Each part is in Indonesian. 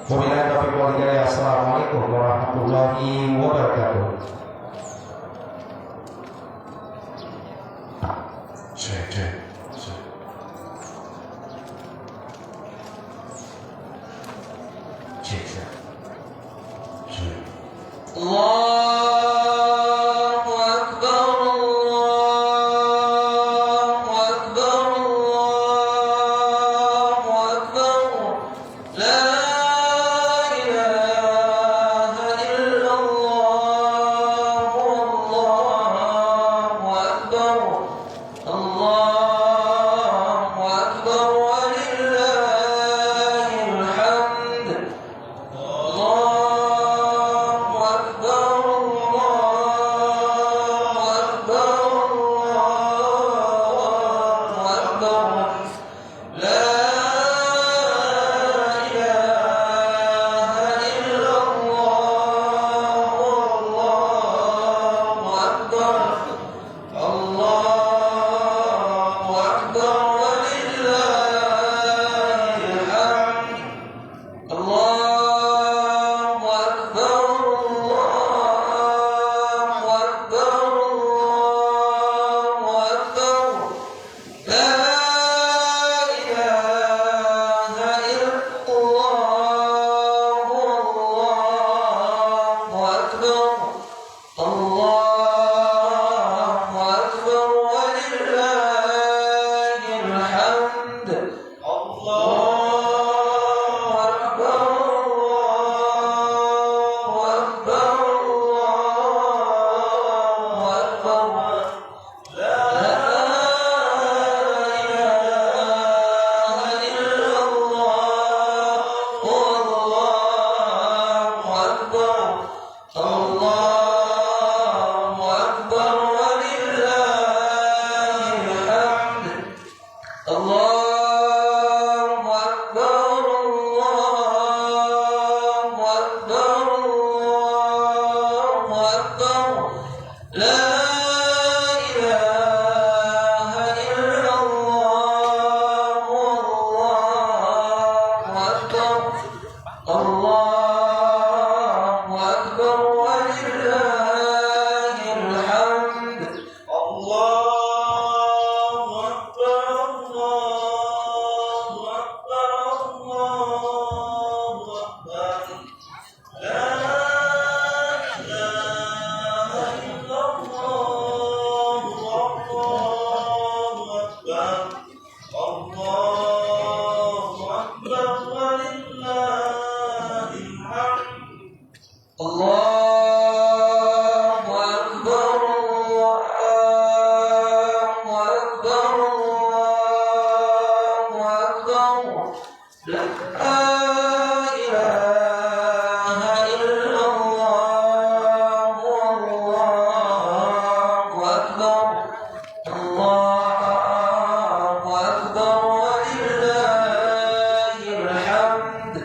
Wabillahi taufiq wal hidayah. Assalamualaikum warahmatullahi wabarakatuh. Cek. Allahu Akbar, Allahu Akbar, Allahu Akbar. La ilaha illallah, Allahu Akbar, Allahu Akbar, walillahil hamd.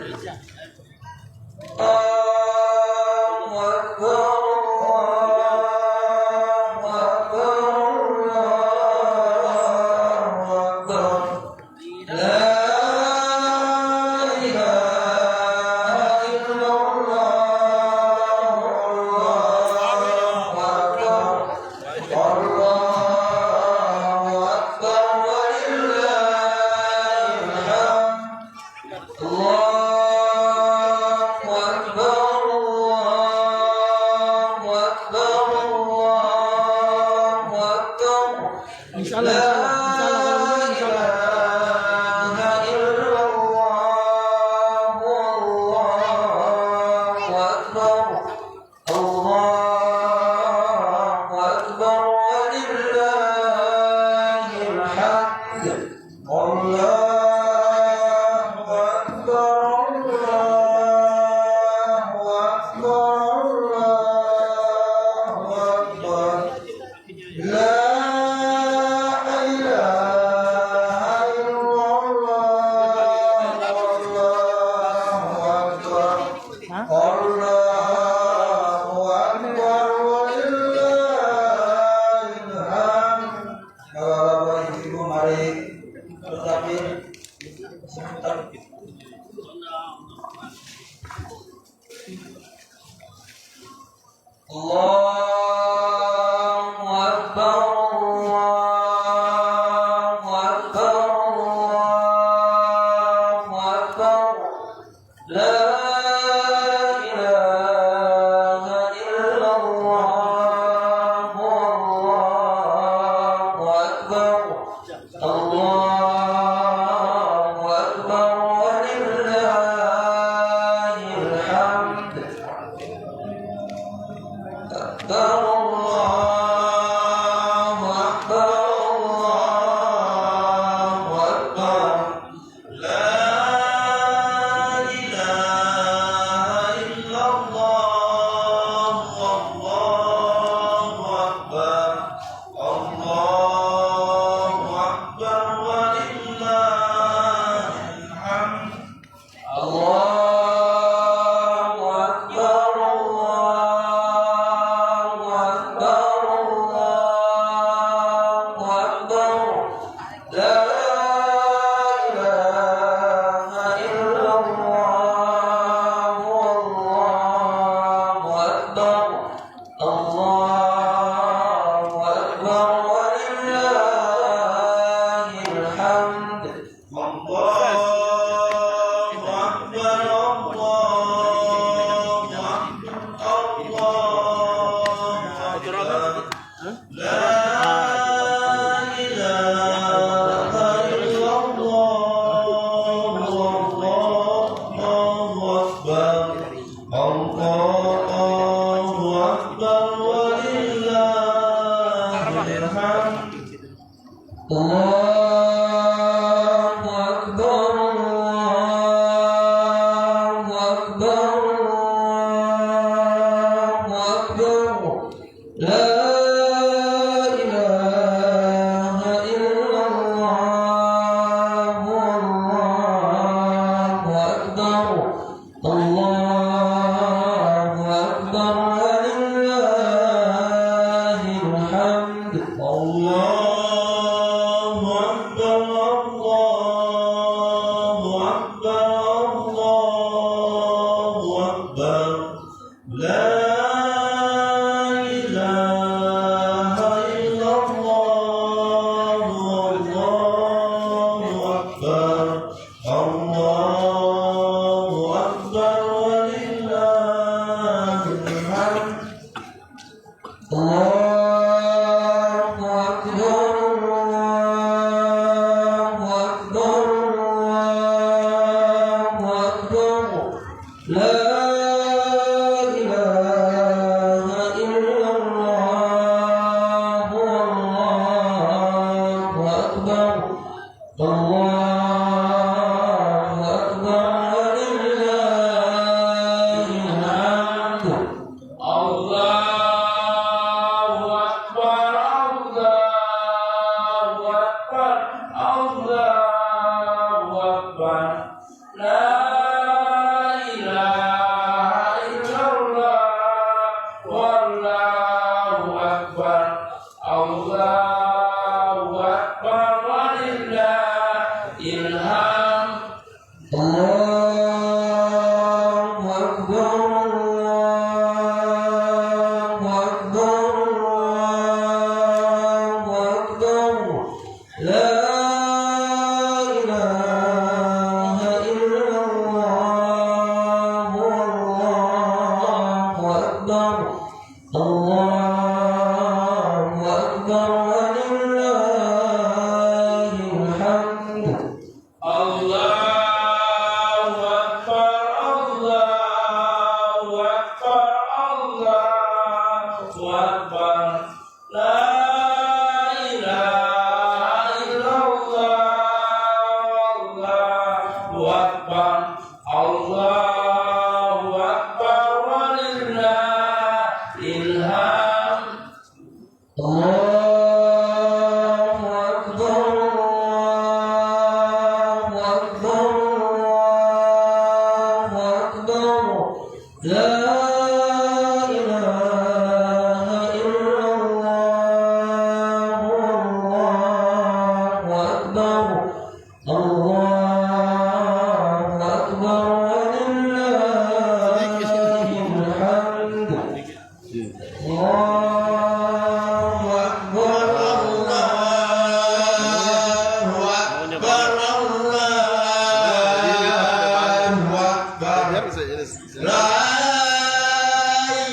La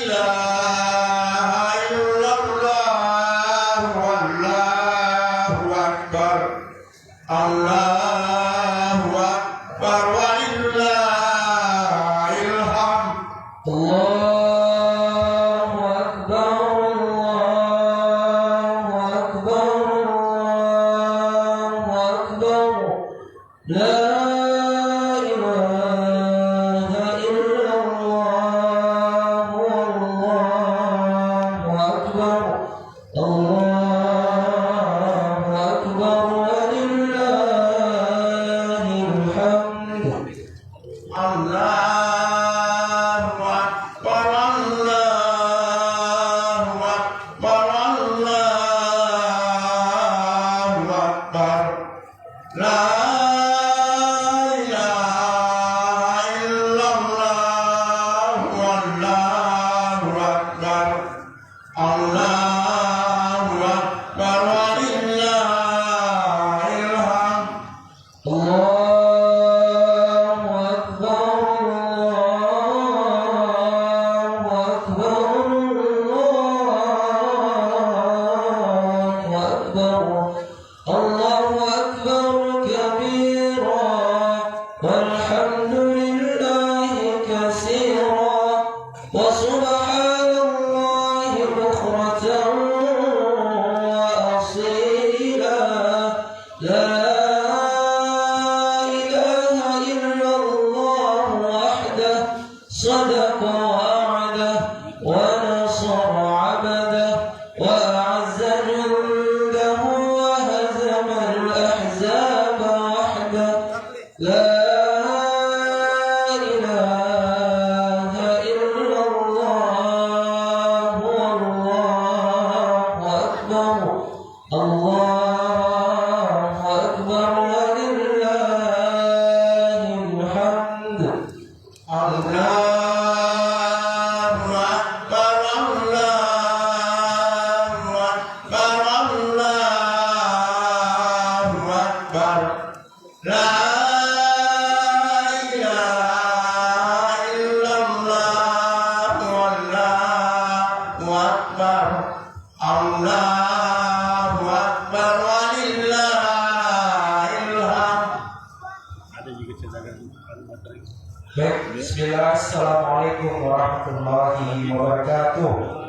ilaha illallah wallahu akbar. Allahu akbar walillahil hamd. Allahu Akbar, Allahu Akbar, Allahu Akbar. La ilaha illallah, Allahu Akbar. Allahu Akbar, walillahil hamd. Allahu akbar, Allahu akbar, Allahu akbar. La ilaha illallah wallahu akbar. Allahu akbar walillahil hamd. Allahu Akbar, Allahu Akbar, Allahu Akbar. Allahu Akbar kabira, walhamdulillahi katsira, wa subhanallahi bukratan wa asila. La صدق وعده ونصر عبده وأعز جنده وهزم الأحزاب وحده. لا إله إلا الله والله أكبر. الله أكبر ولله الحمد. Allahu akbar, Allahu akbar, Allahu akbar. La ilaha illallah wallahu akbar. Allahu akbar walillahil hamd. Baik, bismillah, assalamualaikum warahmatullahi wabarakatuh.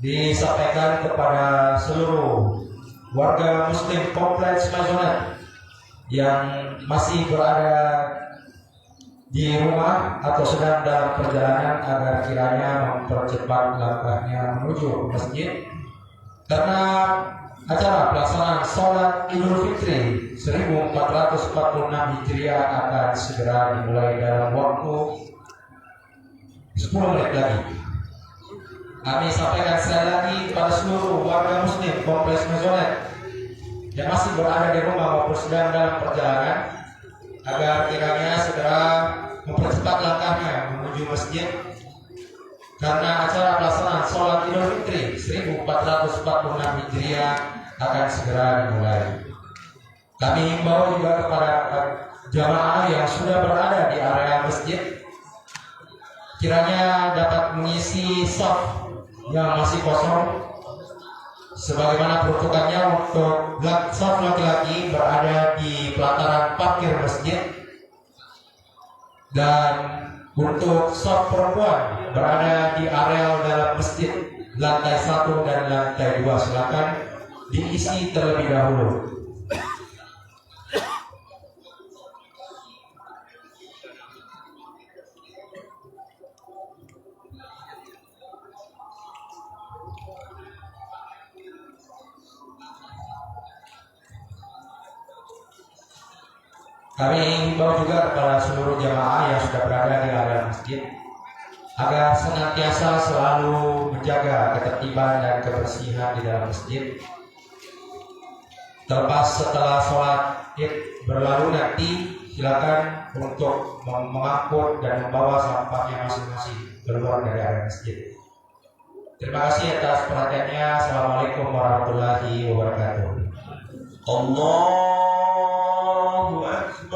Disampaikan kepada seluruh warga muslim Kompleks Maisonette yang masih berada di rumah atau sedang dalam perjalanan agar kiranya mempercepat langkahnya menuju masjid, karena acara pelaksanaan sholat Idul Fitri 1446 Hijriah akan segera dimulai dalam waktu 10 menit lagi. Kami sampaikan sekali lagi kepada seluruh warga muslim Kompleks Maisonette yang masih berada di rumah maupun sedang dalam perjalanan agar kiranya segera mempercepat langkahnya menuju masjid, karena acara pelaksanaan sholat Idul Fitri 1446 Hijriah akan segera dimulai. Kami himbau juga kepada jamaah yang sudah berada di area masjid, kiranya dapat mengisi shaf yang masih kosong, sebagaimana peruntukannya untuk shaf laki-laki berada di pelataran parkir masjid, dan untuk shaf perempuan berada di areal dalam masjid lantai 1 dan lantai 2. Silakan diisi terlebih dahulu. Kami himbau juga kepada seluruh jamaah yang sudah berada di area masjid agar senantiasa selalu menjaga ketertiban dan kebersihan di dalam masjid. Terlepas setelah sholat id berlalu nanti, silakan untuk mengangkut dan membawa sampahnya masing-masing keluar dari area masjid. Terima kasih atas perhatiannya. Assalamualaikum warahmatullahi wabarakatuh. Allahu Akbar.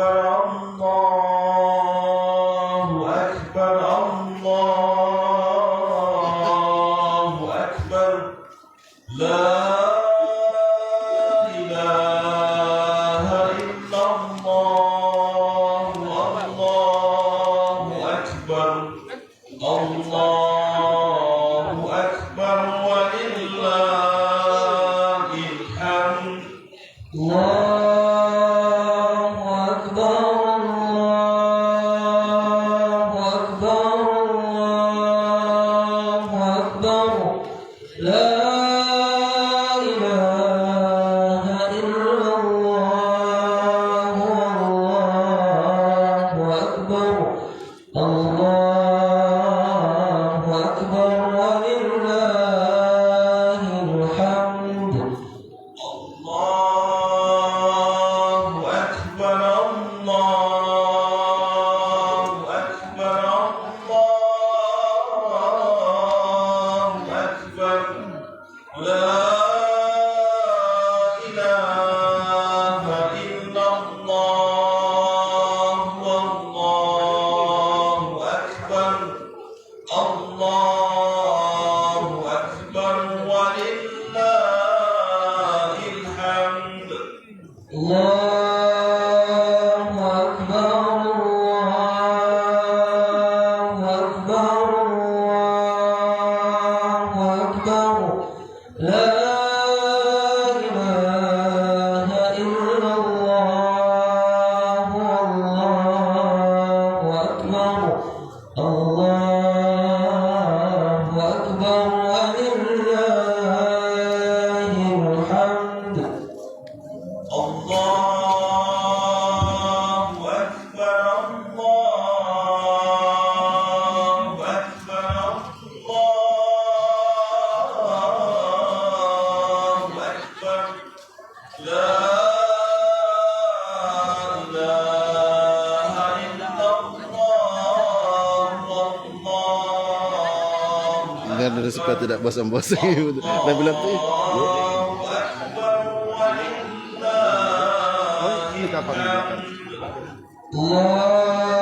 Dari supaya tidak bosan-bosan. Nah bilang tuh, ini kapan dimakan? La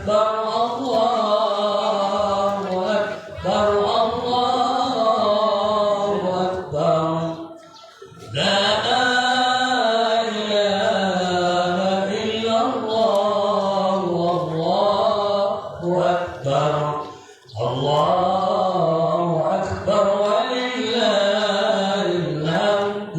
أكبر الله أكبر الله أكبر لا إله إلا الله والله أكبر الله أكبر ولله الحمد.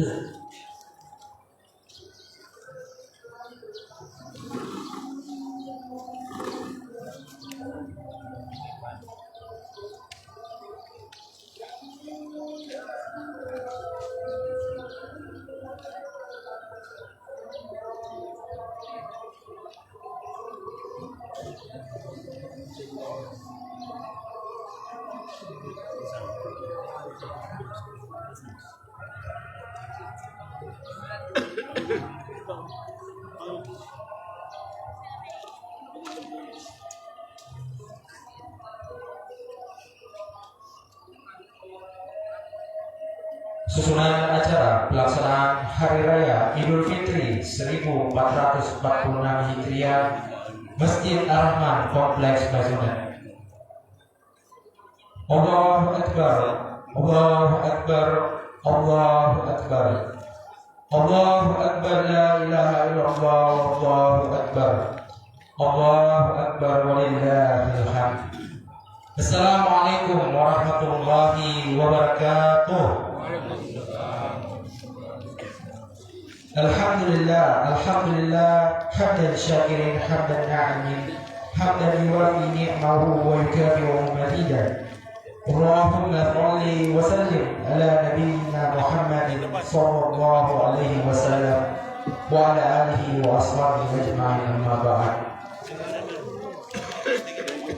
Susunan acara pelaksanaan Hari Raya Idul Fitri 1446 Hijriah Masjid Ar-Rahman Kompleks Bazunan. Allahu Akbar, Allahu Akbar, Allahu Akbar, Allahu Akbar, la ilaha illallah, Allahu Akbar, Allahu Akbar, walillahil hamd. Assalamualaikum warahmatullahi wabarakatuh. Alhamdulillah, alhamdulillah, hamdan syakirin, hamdan na'imin, hamdan yuwafi ni'mahu wa yukafi'u mazidah. Allahumma shalli wa sallim ala nabiyyina Muhammadin sallallahu alaihi wasallam wa ala alihi wa ashabihi ajma'in, amma ba'd.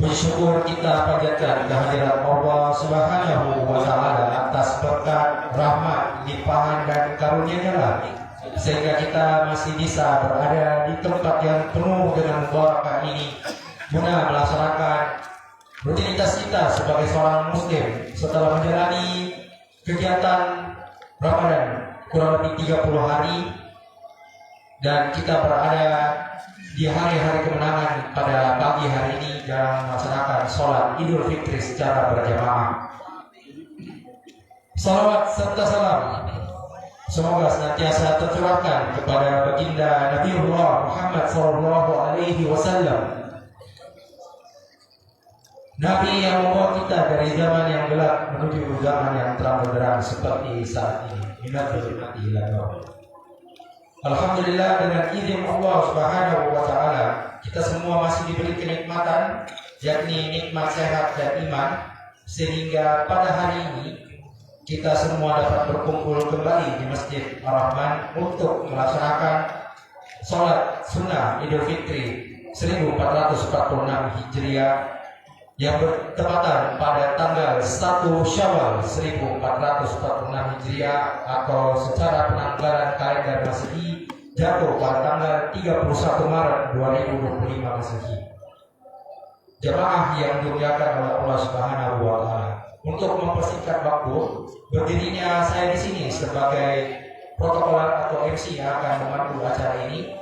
Bersyukur kita panjatkan kehadirat Allah Subhanahu wa taala atas berkat, rahmat, limpahan dan karunia-Nya lah, sehingga kita masih bisa berada di tempat yang penuh dengan barakah ini guna melaksanakan rutinitas kita sebagai seorang muslim setelah menjalani kegiatan Ramadan kurang lebih 30 hari, dan kita berada di hari-hari kemenangan pada pagi hari ini dalam melaksanakan sholat Idul Fitri secara berjamaah. Salawat serta salam semoga senantiasa tercurahkan kepada baginda Nabiullah Muhammad sallallahu alaihi wasallam, Nabi yang membawa kita dari zaman yang gelap menuju zaman yang terang benderang seperti saat ini. Alhamdulillah, dengan izin Allah Subhanahu wa taala kita semua masih diberi kenikmatan, yakni nikmat sehat dan iman, sehingga pada hari ini kita semua dapat berkumpul kembali di Masjid Ar-Rahman untuk melaksanakan sholat sunnah Idul Fitri 1446 Hijriah yang bertepatan pada tanggal 1 Syawal 1446 Hijriah, atau secara penanggalan kalender Masehi jatuh pada tanggal 31 Maret 2025 Masehi. Jemaah yang dimuliakan oleh Allah Subhanahu wa taala, untuk mempersingkat waktu, berdirinya saya di sini sebagai protokoler atau MC yang akan memandu acara ini,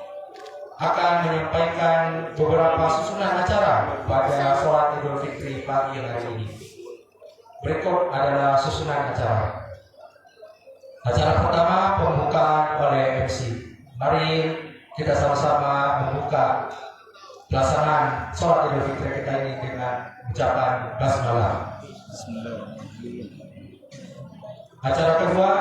akan menyampaikan beberapa susunan acara pada sholat Idul Fitri pagi hari ini. Berikut adalah susunan acara. Acara pertama pembukaan oleh MC. Mari kita sama-sama membuka pelaksanaan sholat Idul Fitri kita ini dengan ucapan basmalah. Acara kedua,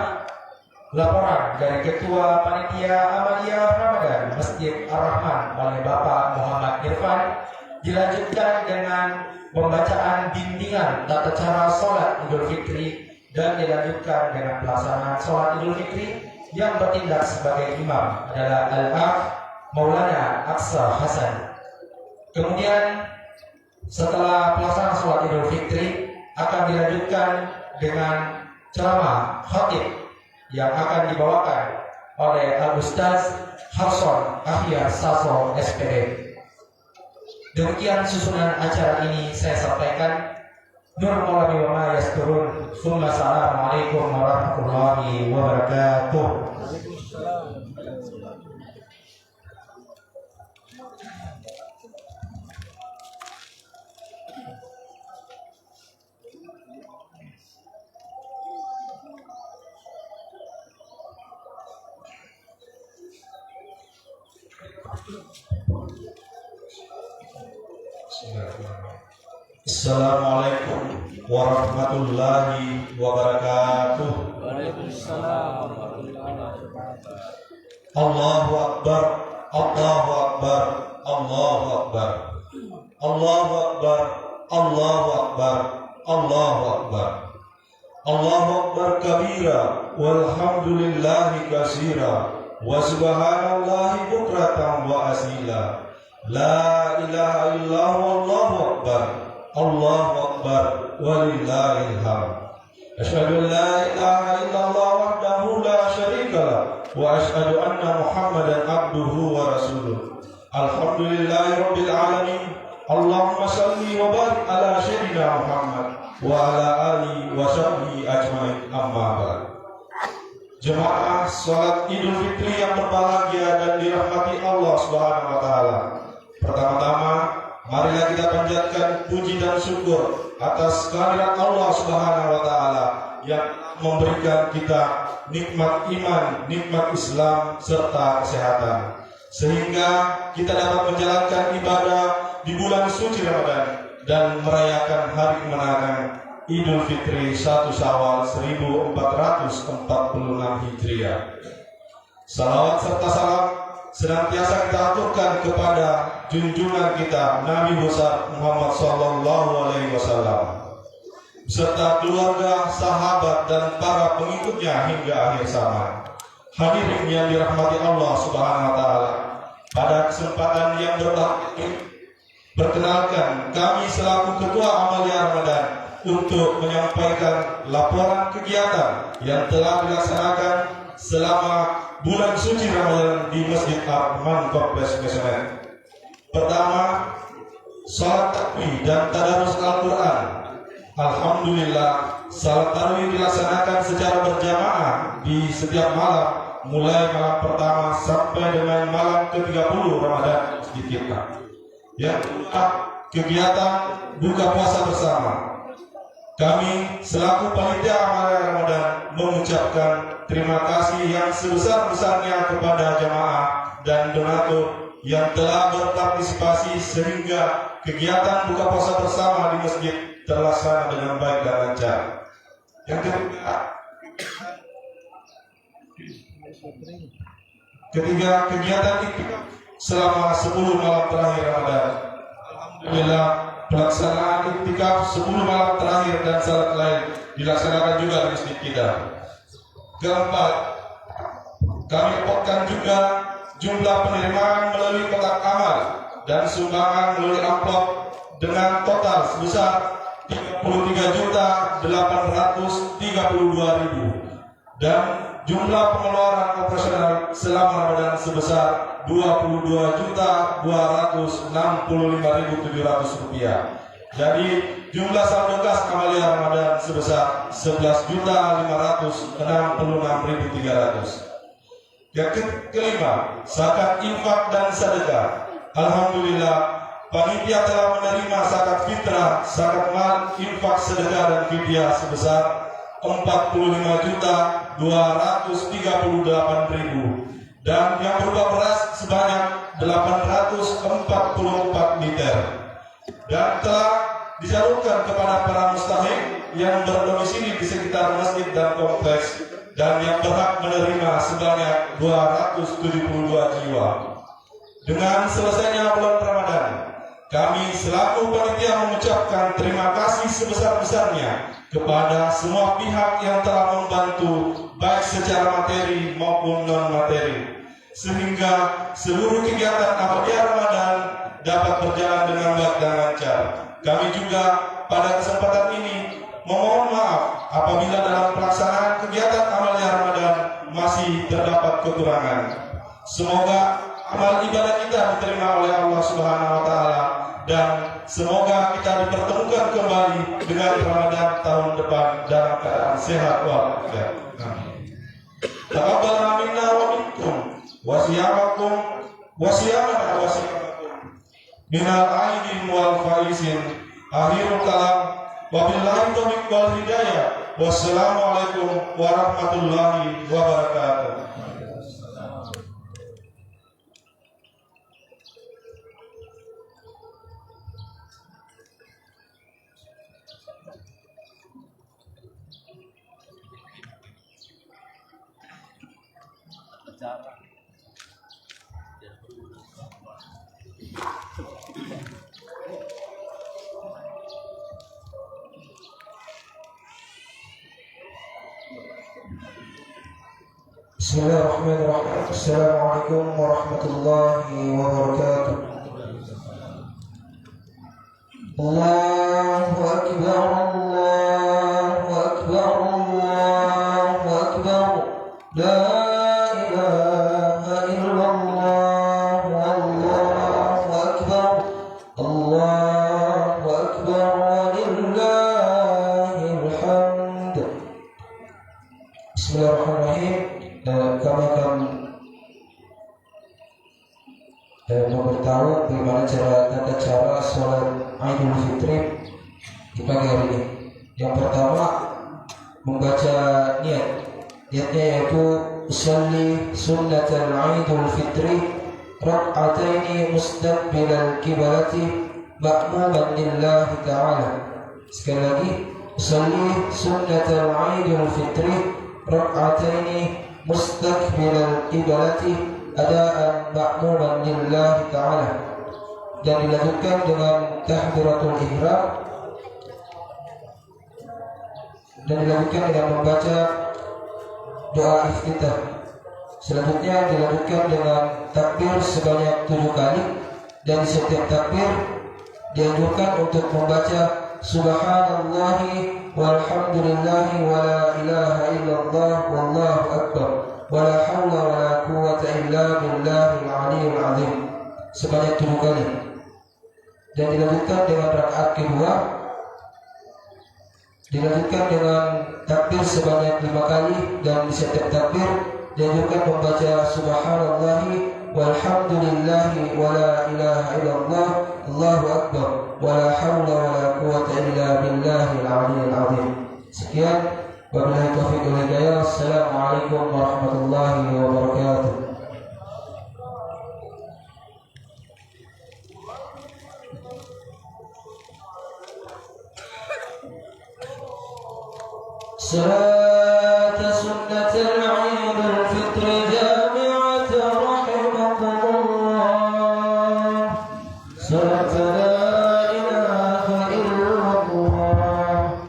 laporan dari Ketua Panitia Amaliyah Ramadan Masjid Ar-Rahman oleh Bapak Muhammad Irfan, dilanjutkan dengan pembacaan bimbingan tata cara sholat Idul Fitri, dan dilanjutkan dengan pelaksanaan sholat Idul Fitri. Yang bertindak sebagai imam adalah Al-Akh Maulana Aqsa Hasan. Kemudian setelah pelaksanaan sholat Idul Fitri akan dilanjutkan dengan ceramah khatib yang akan dibawakan oleh Al-Ustaz Harson Ahyar Saso SPD. Demikian susunan acara ini saya sampaikan. Nur Maulana wa ma yasturun. Assalamualaikum warahmatullahi wabarakatuh. Assalamualaikum warahmatullahi wabarakatuh. Waalaikumsalam warahmatullahi wabarakatuh. Allahu Akbar, Allahu Akbar, Allahu Akbar, Allahu Akbar, Allahu Akbar, Allahu Akbar, Allahu Akbar kabira, walhamdulillahi katsira, wa subhanallahi bukratan wa asila. La ilaha illallah, wallahu akbar, Allahu akbar, walillahil hamd. Asyhadu an la ilaha illallah wahdahu la syarika lah, wa asyhadu anna Muhammadan abduhu wa rasuluh. Alhamdulillahi rabbil alamin. Allahumma shalli wa barik ala sayyidina Muhammad wa ala alihi wa sahbihi ajmain, amma ba'd. Jemaah salat Idul Fitri yang berbahagia dan dirahmati Allah Subhanahu wa taala. Pertama-tama, marilah kita panjatkan puji dan syukur atas kehadirat Allah Subhanahu wa taala yang memberikan kita nikmat iman, nikmat Islam serta kesehatan, sehingga kita dapat menjalankan ibadah di bulan suci Ramadan dan merayakan hari kemenangan Idul Fitri 1 Syawal 1446 Hijriah. Salawat serta salam senantiasa kita aturkan kepada junjungan kita Nabi besar Muhammad sallallahu alaihi wasallam beserta keluarga, sahabat dan para pengikutnya hingga akhir zaman. Hadirin yang dirahmati Allah Subhanahu wa taala, pada kesempatan yang berbahagia, perkenalkan kami selaku Ketua Amalia Ramadan untuk menyampaikan laporan kegiatan yang telah dilaksanakan selama bulan suci Ramadan di Masjid Ar-Rahman Kompleks Mesonet. Pertama, salat takbir dan tadarus Al-Quran. Alhamdulillah, salat tarawih dilaksanakan secara berjamaah di setiap malam, mulai malam pertama sampai dengan malam ke-30 Ramadan di kita. Yang kedua, kegiatan buka puasa bersama. Kami selaku panitia Amalia Ramadan mengucapkan terima kasih yang sebesar-besarnya kepada jamaah dan donatur yang telah berpartisipasi sehingga kegiatan buka puasa bersama di masjid terlaksana dengan baik dan lancar. Yang ketiga, kegiatan itu selama 10 malam terakhir Ramadan. Alhamdulillah, pelaksanaan iktikaf 10 malam terakhir dan salat lain dilaksanakan juga di masjid kita. Keempat, kami reportkan juga jumlah penerimaan melalui kotak amal dan sumbangan melalui amplop dengan total sebesar 33.832.000 dan jumlah pengeluaran operasional selama Ramadan sebesar Rp22.265.700. Jadi jumlah saldo kas Amalia Ramadan sebesar Rp11.566.300. Yang kelima, zakat infak dan sedekah. Alhamdulillah, panitia telah menerima zakat fitrah, zakat mal, infak, sedekah dan fidyah sebesar Rp45.238.000 dan yang berupa beras sebanyak 844 liter dan telah disalurkan kepada para mustahik yang berdomisili di sekitar masjid dan kompleks dan yang berhak menerima sebanyak 272 jiwa. Dengan selesainya bulan Ramadan, kami selaku panitia mengucapkan terima kasih sebesar-besarnya kepada semua pihak yang telah membantu baik secara materi maupun non-materi, sehingga seluruh kegiatan Amalia Ramadan dapat berjalan dengan baik dan lancar. Kami juga pada kesempatan ini memohon maaf apabila dalam pelaksanaan kegiatan Amalia Ramadan masih terdapat kekurangan. Semoga amal ibadah kita diterima oleh Allah Subhanahu wa taala dan semoga kita dipertemukan kembali dengan Ramadan tahun depan dalam keadaan sehat walafiat. Amin. Taqabbal minna wa minkum wa siyamakum wa siyamana wa siyamakum minal aidin wal faizin. Akhirul kalam, wabillahi taufiq wal hidayah. Wassalamualaikum warahmatullahi wabarakatuh. Bismillahirrahmanirrahim. Assalamualaikum warahmatullahi wabarakatuh. Allahu Akbar, Allahu Akbar, Allahu Akbar. La ilaha illallah, Allahu Akbar, Allahu Akbar, walillahil hamd. Bismillahirrahmanirrahim. Kami akan memberitahu bagaimana tata cara sholat Idul Fitri di pagi hari ini. Yang pertama, membaca niatnya yaitu usolli sunnatal Idul Fitri rak'ataini mustaqbilal kiblati ma'muman lillahi ta'ala. Sekali lagi, usolli sunnatal Idul Fitri rak'ataini mustaqbilal qiblati adaan ma'muman lillahi ta'ala, dan dilanjutkan dengan takbiratul ihram, dan dilanjutkan dengan membaca doa iftitah. Selanjutnya dilanjutkan dengan takbir sebanyak 7 kali, dan di setiap takbir dianjurkan untuk membaca subhanallahi walhamdulillahi wa la ilaha illallah wallahu akbar wa la hawla wa la quwwata illa billahil aliyyil azim sebanyak 7 kali, dan dilanjutkan dengan rakaat kedua dilanjutkan dengan takbir sebanyak 5 kali, dan di setiap takbir dianjurkan membaca subhanallahi walhamdulillahi wa la ilaha illallah Allahu akbar wa la hawla wa la quwwata illa billahil aliyyil azim. Sekian, wabillahi taufiq wal hidayah. Assalamualaikum warahmatullahi wabarakatuh. Salat sunnatul Idul Fitri jami'at rahimakumullah. Salat la ilaha illallah.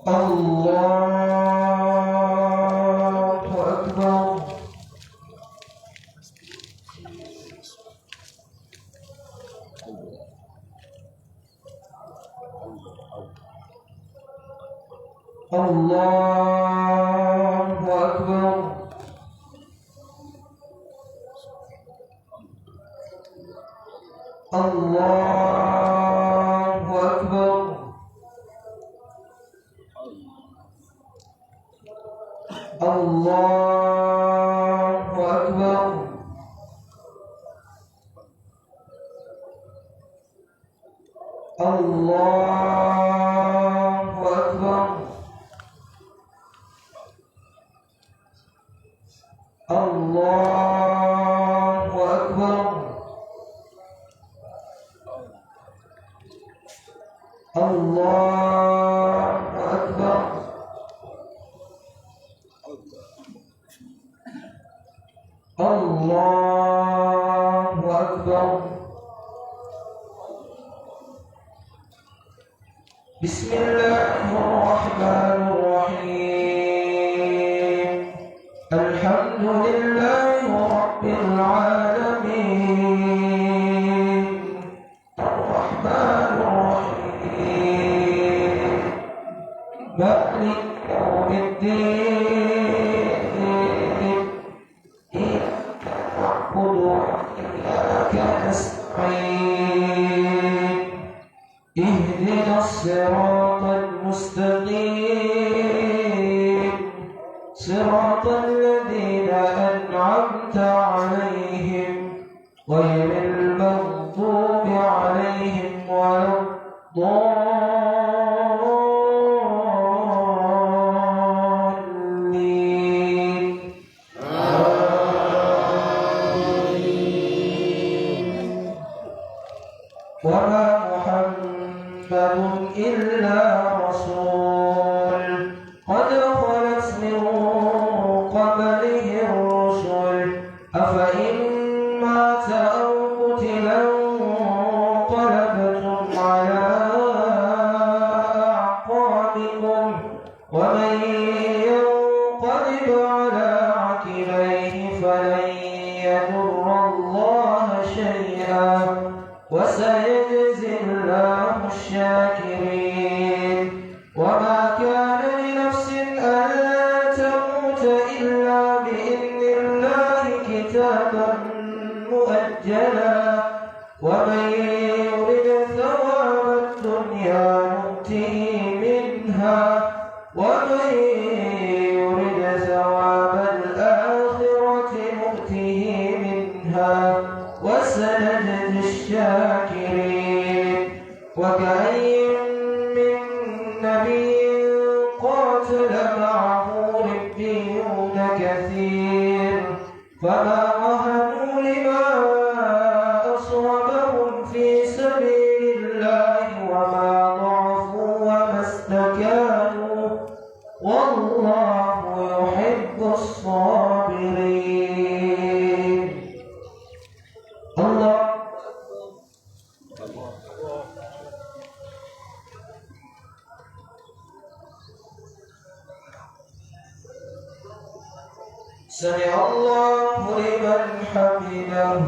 Allahu Akbar. Allahu Akbar. Allahu Akbar. Allahu Akbar. Allahu Akbar. Allahu Akbar. Allahu Akbar. Allahu Akbar. Bismillahirrahmanirrahim. Alhamdulillahi rabbil alamin. Ar-Rahmanir Rahim. Malik yaumiddin. Iyyaka na'budu wa iyyaka نستعين اهدنا الصراط المستقيم صراط الذين أنعمت عليهم غير المغضوب عليهم ولا الضالين وما محمد إلا رسول قد خلت من قبله الرسل أفإن مات أو قتل انقلبتم على أعقابكم ومن ينقلب على عقبيه فلن يضر الله شيئا وسيجزي الله الشاكرين وما كان لنفس أن تموت إلا بإذن الله كتابا مؤجلا ومن يرد ثواب الدنيا نؤته منها ومن يرد ثواب الآخرة نؤته منها وسنجزي الشاكرين وكأي من نبي قاتل معه ربيون كثير فما وهنوا لما أصابهم في سبيل الله وما ضعفوا وما استكانوا والله يحب الصابرين الله سمع الله لمن حمده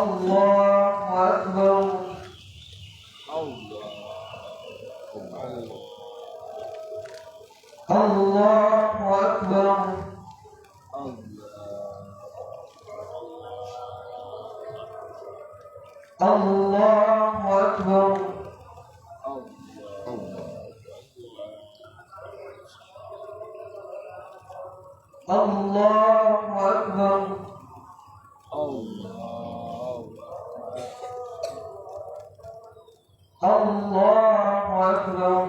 الله أكبر الله أكبر الله أكبر الله أكبر الله أكبر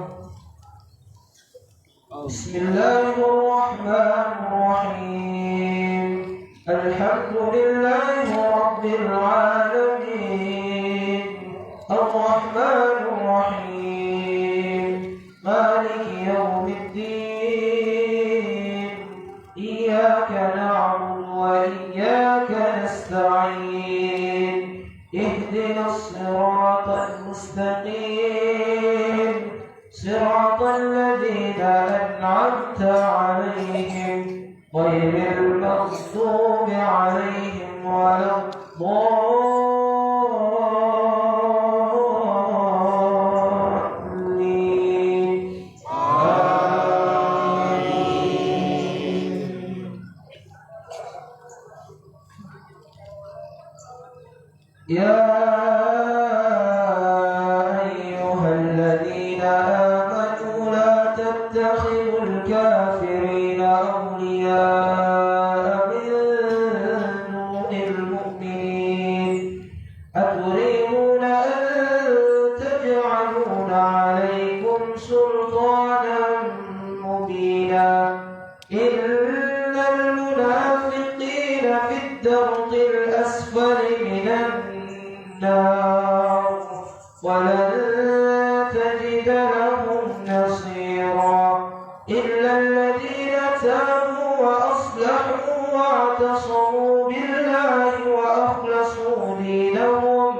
بسم الله الرحمن الرحيم الحمد لله رب العالمين الرحمن الرحيم مالك يوم الدين إياك نعبد وإياك نستعين اهدنا الصراط المستقيم صراط الذين أنعمت عليهم غير المغضوب عليهم ولا الضالين يا أيها الذين آمنوا لا تتخذوا الكافرين أولياء من دون المؤمنين أتريدون أن تجعلون عليكم سلطانا مبينا إن المنافقين في الدرك الأسفل من النار إلا الذين تابوا وأصلحوا واعتصموا بالله وأخلصوا دينهم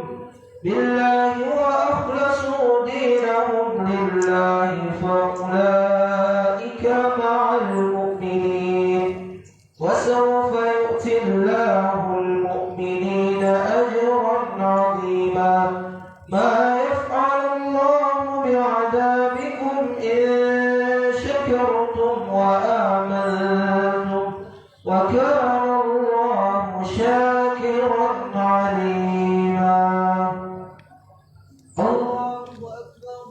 لله فأولئك مع المؤمنين وسوف يؤتي الله المؤمنين أجرا عظيما ما يفعل الله بعذابكم إن شكرتم وآمنتم وكان الله شاكرا عليما. الله أكبر.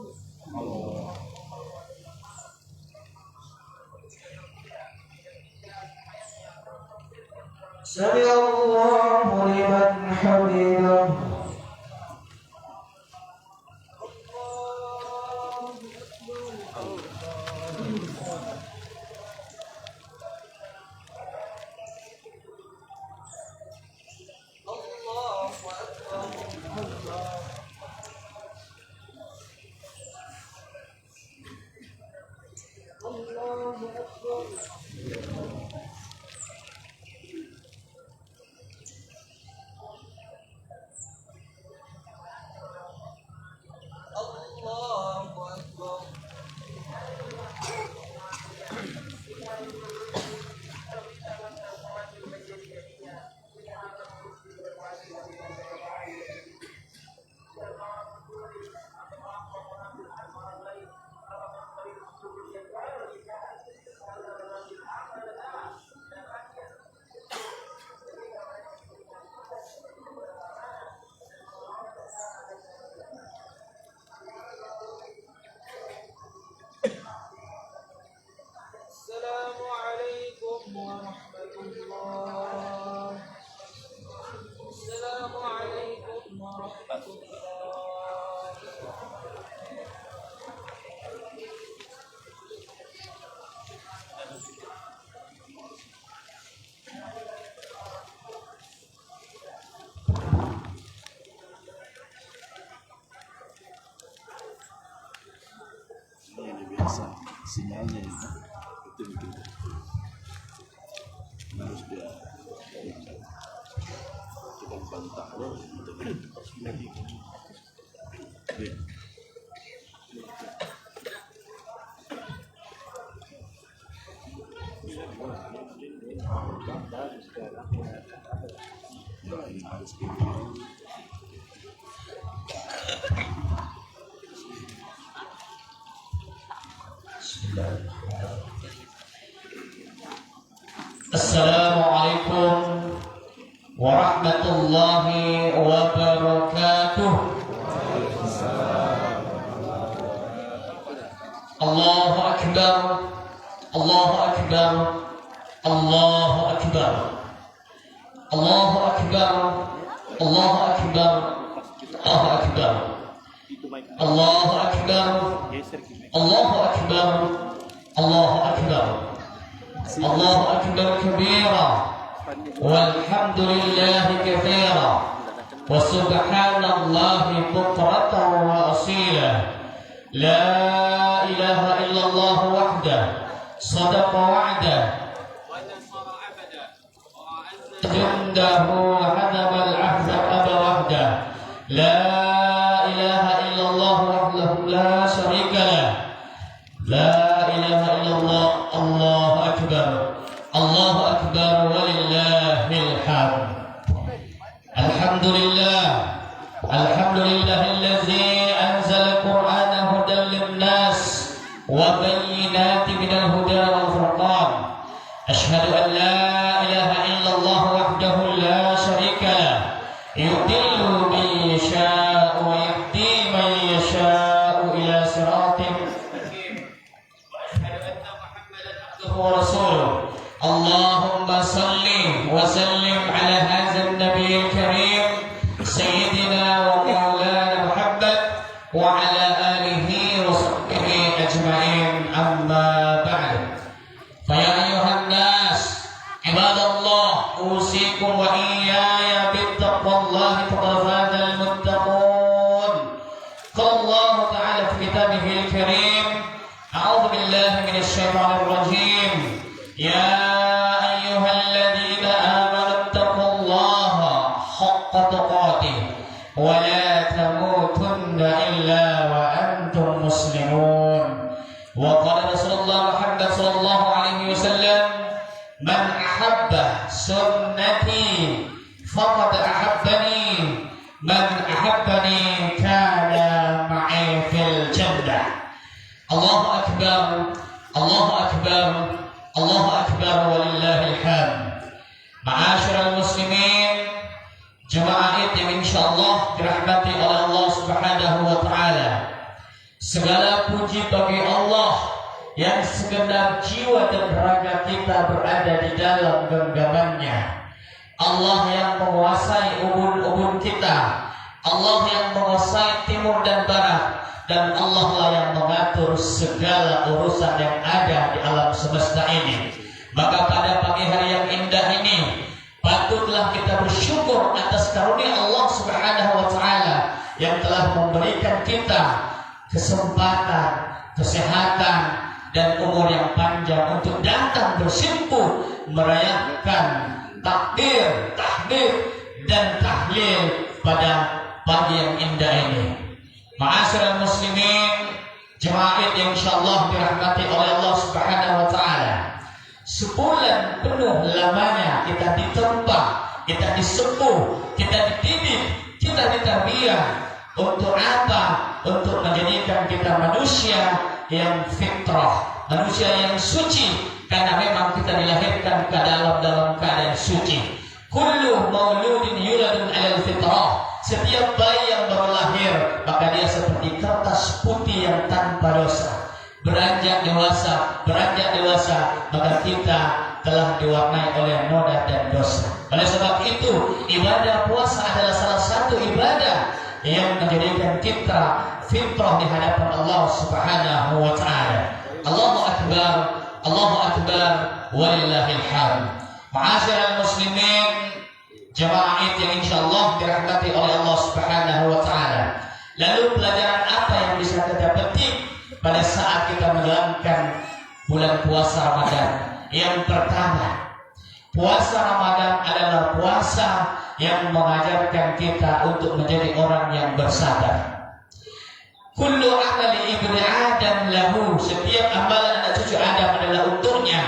سمع الله لمن حمده. السلام عليكم ورحمة الله. السلام عليكم ورحمة الله. Ini biasa sinyalnya itu betul harus dia kita bantah loh lagi. Ini harus Assalamualaikum warahmatullahi wabarakatuh. Allahu Akbar, Allahu Akbar, Allahu Akbar, Allahu Akbar, Allahu Akbar, Allahu Akbar, Allahu Akbar, Allahu Akbar, Allahu Akbar, Allahu Akbar kabira, walhamdulillahi katsira, wa subhanallahi bukratan wa asila. La ilaha illallah wahdah, sadaqa wa'dah, wa nasara abada, wa jundahu hadama al-ahzaba wahdah. La ilaha illallah wahdahu la syarika lah. La ilaha illallah, Allahu akbar, Allahu akbar, walillahil hamd. Alhamdulillah, alhamdulillahillazi anzala qur'ana hudan linnas wa bayyinatin minal huda wal furqan. Ashhadu an la ilaha illallah wahdahu la syarika lah, yudillu man yasha'u wa yahdi man yasha'u ila siratin mustaqim. Wa ashhadu anna Muhammadan abduhu wa rasuluh. Allahumma salli wa sallim ala hadzal nabiyil karim sayyidina wa maulana Muhammad wa ala alihi wa sahbihi ajma'in, amma ba'd. Fa ya ayuhan nas ibadallah, usikum wa iyaya bittaqwallahi faqad fazal muttaqun. Qala Allah ta'ala fi kitabihil karim, a'udzu billahi minasy syaithanir rajim. الرحيم يا أيها الذين آمنوا اتقوا الله حق تقاته ولا تموتن إلا وأنتم مسلمون. وقال رسول الله محمد صلى الله عليه وسلم من أحب سنتي فقد أحبني من أحبني كان معي في الجنة. الله أكبر الله أكبر الله أكبر ولله الحمد. Ma'asyiral muslimin, jemaah yang insyaallah dirahmati oleh Allah Subhanahu wa taala. Segala puji bagi Allah yang segenap jiwa dan raga kita berada di dalam genggamannya. Allah yang menguasai ubun-ubun kita, Allah yang menguasai timur dan barat, dan Allah lah yang mengatur segala urusan yang ada di alam semesta ini. Maka pada pagi hari yang indah ini patutlah kita bersyukur atas karunia Allah Subhanahu wa taala yang telah memberikan kita kesempatan, kesehatan, dan umur yang panjang untuk datang bersimpuh merayakan takbir, tahmid, dan tahlil pada pagi yang indah ini. Ma'asyiral muslimin, jemaah yang insyaallah dirahmati oleh Allah Subhanahu wa taala. Sebulan penuh lamanya kita ditempa, kita disepuh, kita dididik, kita ditarbiyah. Untuk apa? Untuk menjadikan kita manusia yang fitrah, manusia yang suci, karena memang kita dilahirkan ke dalam keadaan suci. Kullu mauludin yuladun 'alal fitrah. Setiap bayi yang baru lahir, maka dia seperti kertas putih yang tanpa dosa. Beranjak dewasa, maka kita telah diwarnai oleh noda dan dosa. Oleh sebab itu, ibadah puasa adalah salah satu ibadah yang menjadikan kita fitrah di hadapan Allah Subhanahu wa taala. Allahu akbar walillahil hamd. Ma'asyiral muslimin, jemaah yang insyaallah dirahmati oleh Allah Subhanahu wa taala. Lalu pelajaran apa yang bisa kita petik pada saat kita menjalankan bulan puasa Ramadan? Yang pertama, puasa Ramadan adalah puasa yang mengajarkan kita untuk menjadi orang yang bersabar. Kullu amali ibni Adam lahu, setiap amalan anak cucu Adam adalah untuknya.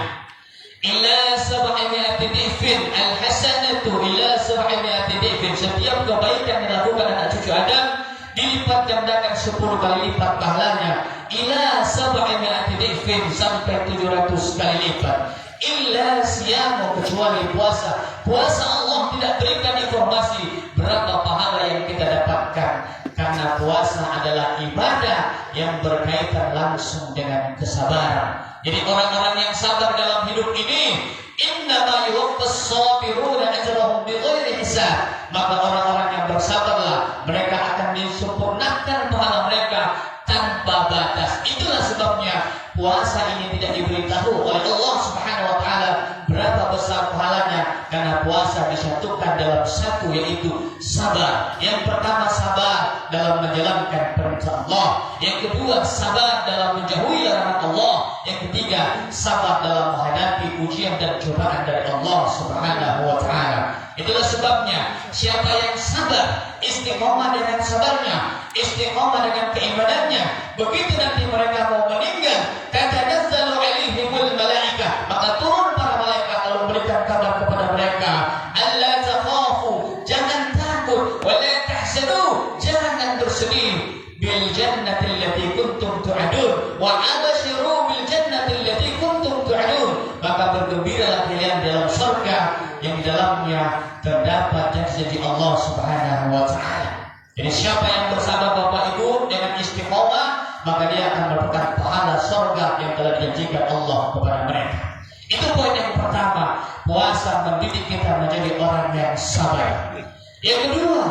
Ila 700 dhifin, al-hasanatu ila 700 dhifin. Setiap kebaikan yang dilakukan anak cucu Adam dilipat gandakan 10 kali lipat pahalanya. Ila 700 dhifin, sampai 700 kali lipat. Illa siyamu, kecuali puasa. Puasa Allah tidak berikan informasi berapa pahala yang kita dapatkan, karena puasa adalah ibadah yang berkaitan langsung dengan kesabaran. Jadi orang-orang yang sabar dalam hidup ini, innama yuwaffas sabiruna ajrahum bighairi hisab. Maka orang-orang yang bersabarlah, mereka akan disempurnakan pahala mereka tanpa batas. Itulah sebabnya puasa ini tidak diberitahu oleh Allah Subhanahu wa taala berapa besar pahalanya, karena puasa disatukan dalam satu, yaitu sabar. Yang pertama, sabar dalam menjalankan perintah Allah. Yang kedua, sabar dalam menjauhi larangan Allah. Yang ketiga, sabar dalam menghadapi ujian dan cobaan dari Allah Subhanahu wa taala. Itulah sebabnya siapa yang sabar, istiqomah dengan sabarnya, istiqomah dengan keimanannya, begitu nanti mereka mau meninggal, tatanazzalu alaihimul malaikah, maka turun para malaikat lalu memberikan kabar kepada mereka, alla takhafu, jangan takut, wa la tahzanu, jangan bersedih, bil jannati allati kuntum tu'adun, wa abshiru bil jannati allati kuntum tu'adun. Maka bergembiralah kalian dalam surga yang di dalamnya terdapat janji Allah Subhanahu wa taala. Jadi siapa yang bersabar Bapak Ibu dengan istiqomah, maka dia akan mendapatkan pahala surga yang telah dijanjikan Allah kepada mereka. Itu poin yang pertama, puasa mendidik kita menjadi orang yang sabar. Yang kedua,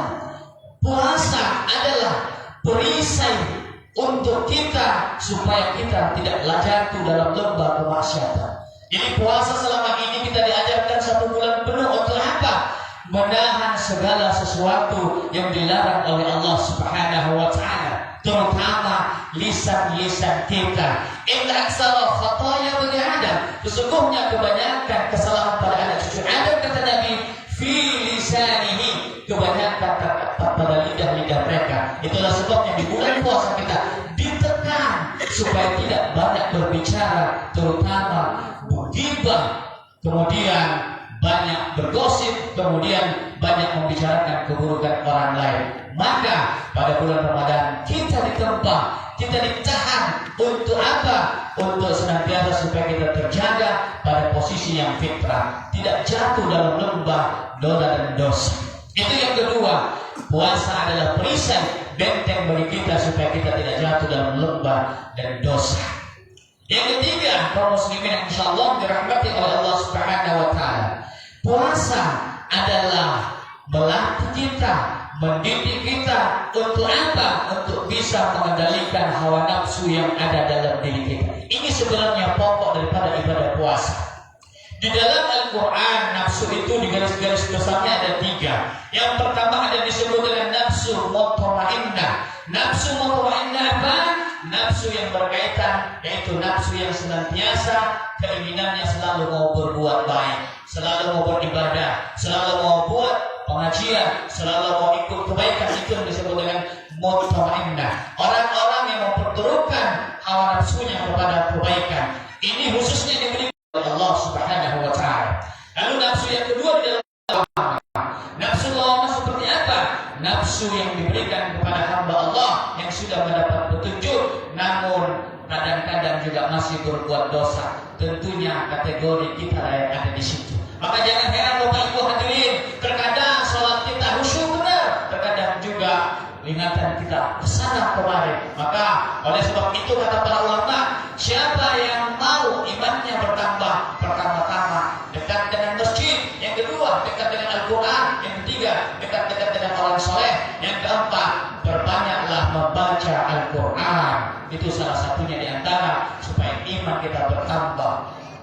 puasa adalah perisai untuk kita supaya kita tidak jatuh dalam lembah kemaksiatan. Jadi puasa selama ini kita diajarkan 1 bulan penuh untuk apa? Menahan segala sesuatu yang dilarang oleh Allah Subhanahu wa taala. terutama lisan-lisan kita. Inna aksara khataya bani Adam, sesungguhnya kebanyakan kesalahan pada anak cucu Adam, kata Nabi, fi lisanihi, kebanyakan pada lidah-lidah mereka. Itulah sebabnya di bulan puasa kita ditekan supaya tidak banyak berbicara, terutama bergibah, kemudian banyak bergosip, kemudian banyak membicarakan keburukan orang lain. Maka pada bulan Ramadan kita ditempa, kita ditahan untuk apa? Untuk senantiasa supaya kita terjaga pada posisi yang fitrah, tidak jatuh dalam lembah dosa dan dosa. Itu yang kedua. Puasa adalah perisai, benteng bagi kita supaya kita tidak jatuh dalam lembah dan dosa. Yang ketiga, kaum muslimin yang insyaallah dirahmati oleh Allah Subhanahu wa taala. Puasa adalah melatih kita, mendidik kita untuk apa? Untuk bisa mengendalikan hawa nafsu yang ada dalam diri kita. Ini sebenarnya pokok daripada ibadah puasa. Di dalam Al-Quran, nafsu itu di garis-garis besarnya ada 3. Yang pertama ada disebut dengan nafsu mutmainnah. Nafsu mutmainnah apa? Nafsu yang berkaitan, yaitu nafsu yang senantiasa keinginannya selalu mau berbuat baik, selalu mau beribadah, selalu mau buat pengajian, selalu mau ikut kebaikan. Itu yang disebut dengan mutmainnah. Orang-orang yang memperturutkan hawa nafsunya kepada kebaikan. Ini khususnya diberi oleh Allah Subhanahu wa taala. Lalu nafsu yang kedua di dalam nafsu lawamah seperti apa? Nafsu yang diberikan kepada hamba Allah yang sudah mendapat petunjuk, namun kadang-kadang juga masih berbuat dosa. Tentunya kategori kita yang ada di situ. Maka jangan heran Bapak Ibu hadirin, terkadang sholat kita khusyuk benar, terkadang juga ingatan kita kesana kemari. Maka oleh sebab itu kata para ulama, siapa yang mau imannya bertambah, pertama-tama dekat dengan masjid, yang kedua dekat dengan Al-Quran, yang ketiga dekat-dekat dengan orang soleh, yang keempat berbanyaklah membaca Al-Quran. Itu salah satunya di antara supaya iman kita bertambah.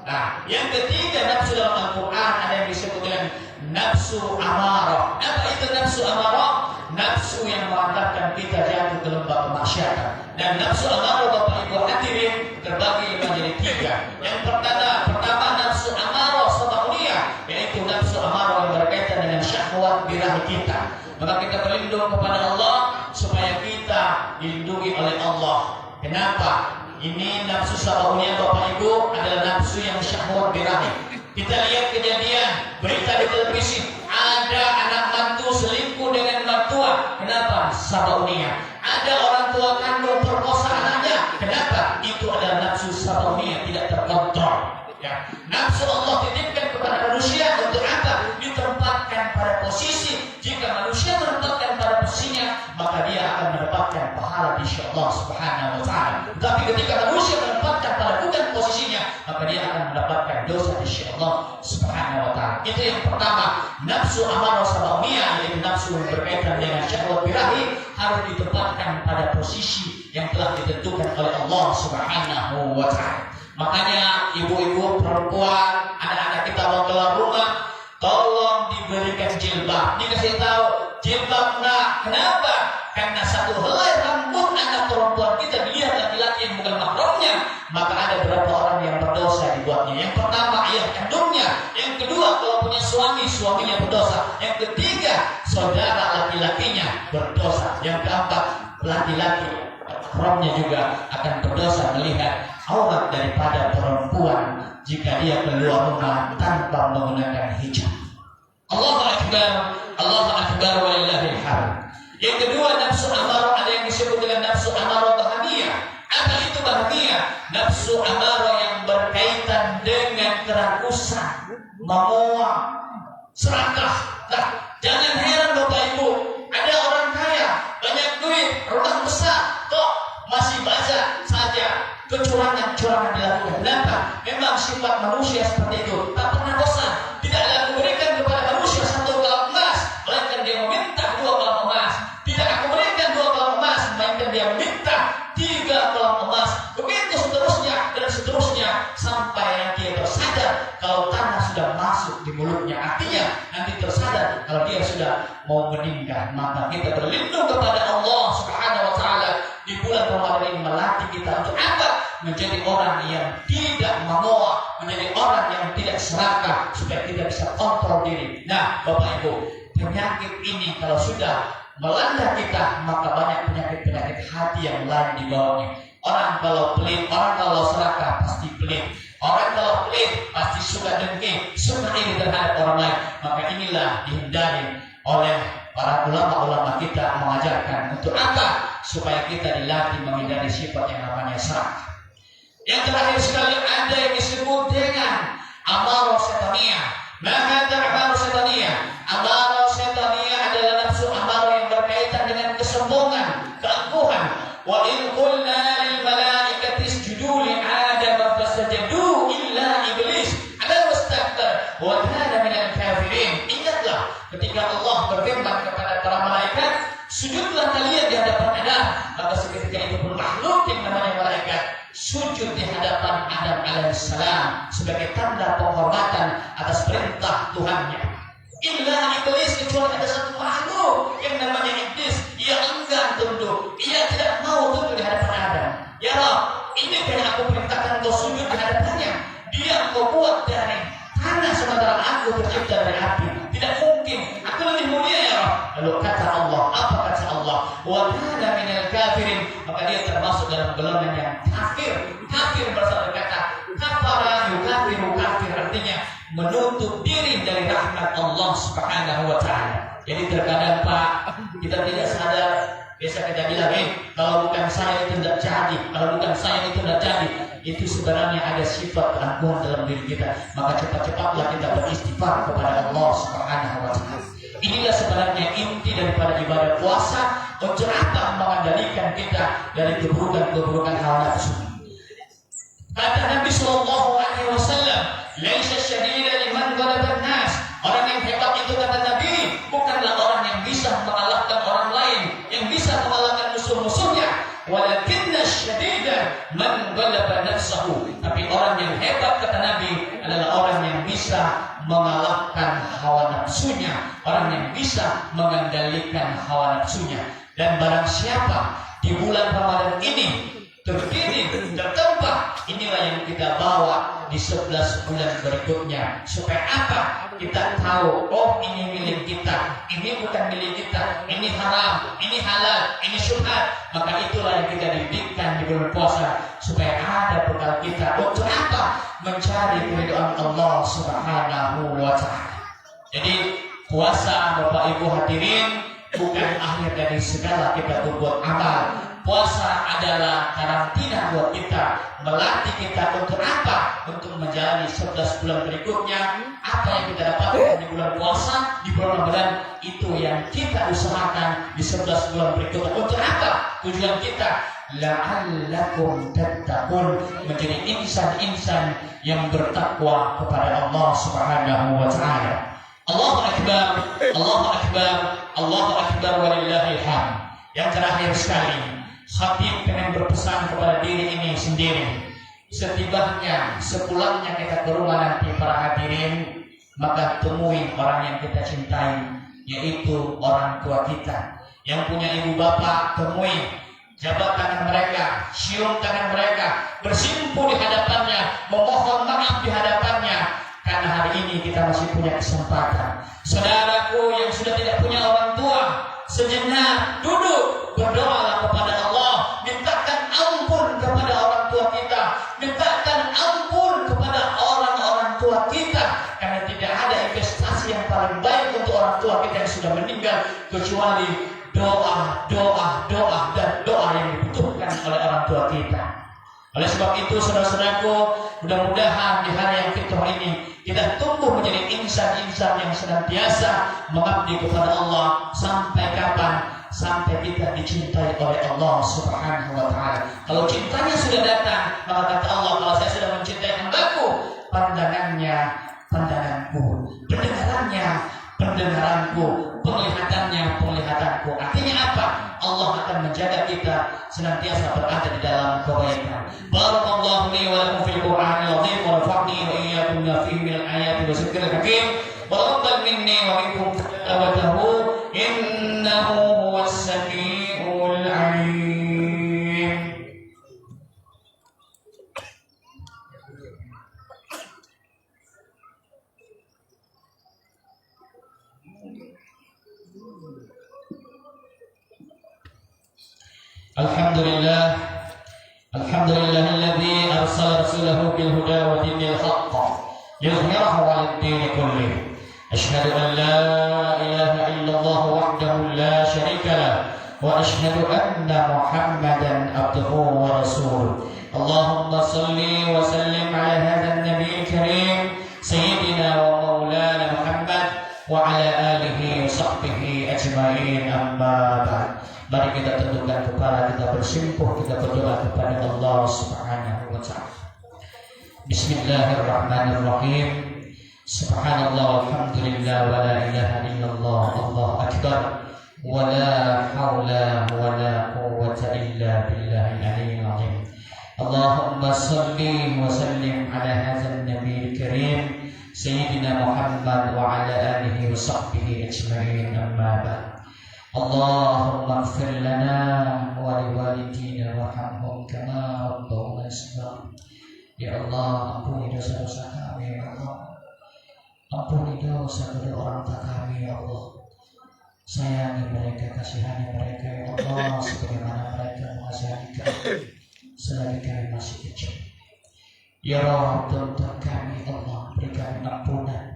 Nah, yang ketiga nafsu dalam Al-Quran ada yang disebut dengan nafsu amarah. Apa itu nafsu amarah? Nafsu yang mengantarkan kita jatuh ke lembah kemaksiatan. Dan nafsu amarah Bapak Ibu hadirin terbagi menjadi 3. Yang pertama nafsu amarah sabauniyah, yaitu nafsu amarah yang berkaitan dengan syahwat birahi kita. Maka kita berlindung kepada Allah supaya kita dilindungi oleh Allah. Kenapa? Ini nafsu sabauniyah Bapak Ibu adalah nafsu yang syahwat birahi. Kita lihat kejadian berita di televisi, ada anak mantu selingkuh dengan mertua. Kenapa? Sabauniyah. Ada orang tua kandung perkosa anaknya. Kenapa? Itu adalah nafsu sabauniyah, tidak terkontrol. Ya. Nafsu Allah titipkan kepada manusia untuk apa? Ditempatkan pada posisi. Jika manusia menempatkan pada posisinya, maka dia akan mendapatkan pahala di sisi Allah Subhanahu wa taala. Tapi ketika manusia menempatkan pada bukan posisinya, maka dia akan mendapatkan dosa di sisi Allah Subhanahu wa taala. Itu yang pertama, nafsu amarah sabauniyah, yaitu nafsu yang berkaitan dengan syahwat birahi, harus ditempatkan pada posisi yang telah ditentukan oleh Allah Subhanahu wa taala. Makanya ibu-ibu, perempuan, anak-anak kita mau keluar rumah, tolong diberikan jilbab. Dikasih tahu jilbab nak. Kenapa? Karena satu helai rambut anak perempuan kita dilihat laki-laki yang bukan mahramnya, maka ada beberapa orang yang berdosa dibuatnya. Yang pertama ayah kandungnya, yang kedua kalau punya suami, suaminya berdosa, yang ketiga saudara laki-lakinya berdosa, yang keempat laki-laki mahramnya juga akan berdosa melihat aurat daripada perempuan jika dia keluar rumah tanpa menggunakan hijab. Allahu Akbar, Allahu Akbar walillahil hamd. Yang kedua nafsu amarah ada yang disebut dengan nafsu amarah bahagia. Apa itu bahagia? Nafsu amarah yang berkaitan dengan kerakusan, memohon, serakah. Nah, jangan heran Bapak Ibu, ada orang kaya, banyak duit, rumah besar, kok masih baca saja kecurangan-kecurangan dilakukan. Kenapa? Memang sifat manusia seperti itu, tak pernah bosan. Tidak ada memberikan kepada manusia 1 gram emas, melainkan dia meminta 2 gram emas. Tidak aku berikan 2 gram emas, melainkan dia meminta 3 gram emas. Begitu seterusnya dan seterusnya sampai nanti dia tersadar kalau tanah sudah masuk di mulutnya. Artinya nanti tersadar kalau dia sudah mau meninggal. Maka kita berlindung kepada Allah Subhanahu wa taala di bulan Ramadan ini melatih kita untuk apa? Menjadi orang yang tidak mengoak, menjadi orang yang tidak serakah, supaya kita bisa kontrol diri. Nah, Bapak Ibu, penyakit ini kalau sudah melanda kita, maka banyak penyakit-penyakit hati yang lain di bawahnya. Orang kalau pelit, orang kalau serakah pasti pelit. Orang kalau pelit pasti suka dengki, suka iri terhadap orang lain. Maka inilah dihindari oleh para ulama-ulama kita mengajarkan untuk apa? Supaya kita dilatih menghindari sifat yang namanya serakah. Yang terakhir sekali ada yang disebut dengan amarah setaniyah. Maka amarah setaniyah. Amarah setaniyah adalah nafsu amarah yang berkaitan dengan kesombongan, keangkuhan. Wa in qulna lil malaikati isjudu li Adam fasajadu illa iblis ala wastakbar wa kana minal kafirin. Ingatlah ketika Allah berfirman kepada para malaikat, sujudlah kalian di hadapan Adam. Maka seketika itu pun makhluk yang namanya malaikat sujud di hadapan Adam alaihissalam sebagai tanda penghormatan atas perintah Tuhannya. Illa iblis, kecuali ada satu makhluk yang namanya iblis. Ia enggan tunduk, ia tidak mau tunduk di hadapan Adam. Ya Rabb, ini yang aku perintahkan kau sujud di hadapannya. Dia kau buat dari tanah sementara aku tercipta dari api. Tidak mungkin, aku lebih mulia ya Rabb. Lalu kata Allah, apa kata Allah? Wa kana minal kafirin. Maka dia termasuk dalam golongan yang kafir. Kafir berasal dari kata kafara yukafiru, kafir artinya menutup diri dari rahmat Allah Subhanahu wa taala. Jadi terkadang Pak, kita tidak sadar, biasa kita bilang, kalau bukan saya itu tidak jadi, kalau bukan saya itu tidak jadi. Itu sebenarnya ada sifat keangkuhan dalam diri kita. Maka cepat-cepatlah kita beristighfar kepada Allah Subhanahu wa taala. Inilah sebenarnya inti daripada ibadah puasa, untuk apa? Mengendalikan kita dari keburukan-keburukan hawa nafsu. Kata Nabi sallallahu alaihi wasallam, "Laisa syadida liman ghalaban nas." Orang yang hebat itu kata Nabi bukanlah orang yang bisa mengalahkan orang lain, yang bisa mengalahkan musuh-musuhnya. Walakinna syadida man ghalaba nafsahu. Tapi orang yang hebat kata Nabi adalah orang yang bisa mengalahkan hawa nafsunya, orang yang bisa mengendalikan hawa nafsunya. Dan barang siapa di bulan Ramadan ini terdiri, tertempa, inilah yang kita bawa di 11 bulan berikutnya. Supaya apa? Kita tahu, oh ini milik kita, ini bukan milik kita, ini haram, ini halal, ini syubhat. Maka itulah yang kita didikkan di bulan puasa, supaya ada bekal kita untuk apa? Mencari keridhaan Allah Subhanahu wa taala. Jadi puasa, Bapak Ibu hadirin, bukan akhir dari segala kita berbuat amal. Puasa adalah karantina buat kita, melatih kita untuk apa? Untuk menjalani 11 bulan berikutnya. Apa yang kita dapatkan di bulan puasa, di bulan Ramadan, itu yang kita usahakan di 11 bulan berikutnya. Untuk apa? Tujuan kita la'allakum tattaqun, menjadi insan-insan yang bertakwa kepada Allah Subhanahu wa taala. Allahu akbar, Allahu akbar, Allahu akbar walillahil hamd. Yang terakhir sekali, khatib pengen berpesan kepada diri ini sendiri. Setibanya, sepulangnya kita ke rumah nanti para hadirin, maka temui orang yang kita cintai, yaitu orang tua kita. Yang punya ibu bapak, temui, jabat tangan mereka, cium tangan mereka, bersimpuh di hadapannya, memohon maaf di hadapannya. Karena hari ini kita masih punya kesempatan. Saudaraku yang sudah tidak punya orang tua, sejenak duduk, berdoalah kepada Allah, mintakan ampun kepada orang tua kita, mintakan ampun kepada orang-orang tua kita. Karena tidak ada investasi yang paling baik untuk orang tua kita yang sudah meninggal kecuali doa, doa, doa, dan doa yang dibutuhkan oleh orang tua kita. Oleh sebab itu saudara-saudaraku, mudah-mudahan di hari yang fitr ini kita tumbuh menjadi insan-insan yang senantiasa mengabdi kepada Allah. Sampai kapan? Sampai kita dicintai oleh Allah Subhanahu wa taala. Kalau cintanya sudah datang, maka kata Allah, kalau saya sudah mencintai hambaku, pandangannya pandanganku, pendengarannya pendengaranku, penglihatannya penglihatanku. Artinya apa? Allah akan menjaga kita senantiasa berada di dalam kebaikan. Barakallahu li wa lakum fil Qur'anil azim wa nafa'ni wa iyyakum fihi minal ayati wa dzikril hakim. Wa taqabbal minni wa minkum tilawatahu innahu huwas samiul 'alim. Alhamdulillah. Alhamdulillahilladzi arsala rasulahu bil huda wa dinil haqq liyuzhirahu 'alad din kullih. Asyhadu an la ilaha illallah wahdahu la syarika lah wa asyhadu anna Muhammadan abduhu wa rasuluh. Allahumma salli wa sallim ala hadzal nabiyil karim sayyidina wa maulana Muhammad wa ala alihi wa sahbihi ajma'in, amma ba'd. Mari kita tundukkan kepala, kita bersimpuh, kita berdoa kepada Allah Subhanahu wa ta'ala. Bismillahirrahmanirrahim. Subhanallah, alhamdulillah, wa la ilaha illallah, Allahu akbar, wa la hawla wa la quwwata illa billahil aliyyil azim. Allahumma salli wa sallim ala hadzal nabiyil karim sayyidina Muhammad wa ala alihi wa sahbihi ajma'in, amma ba'd. Allahumma ighfir lana wa liwalidina warhamhum kama rabbawna shaghira. Ya Allah, ampuni dosa-dosa kami, ya Allah. Ampuni dosa kedua orang tua kami, ya Allah. Sayangi mereka, kasihani mereka, ya Allah, sebagaimana mereka mengasihi kami selagi kami masih kecil. Ya Allah, tuntun kami, Allah, berikan ampunan.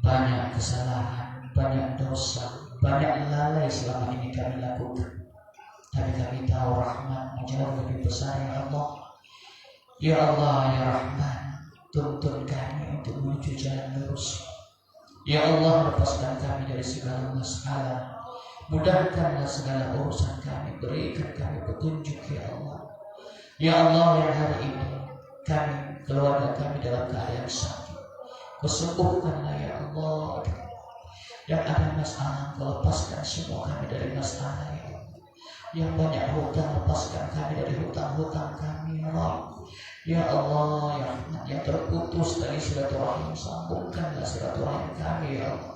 Banyak kesalahan, banyak dosa, banyak lalai selama ini kami lakukan. Tapi kami tahu rahmat jauh lebih besar, ya Allah. Ya Allah, ya Rahman, tuntun kami untuk menuju jalan lurus. Ya Allah, lepaskan kami dari segala masalah, mudahkanlah segala urusan kami, berikan kami petunjuk, ya Allah. Ya Allah, yang hari ini kami, keluarga kami dalam keadaan sakit, kesembuhkanlah, ya Allah. Yang ada masalah, Kau lepaskan semua kami dari masalah, ya Allah. Yang banyak hutang, lepaskan kami dari hutang-hutang kami, ya Allah. Ya Allah, ya Rahman, yang terputus dari silaturahim, sambungkanlah silaturahim kami, ya Allah.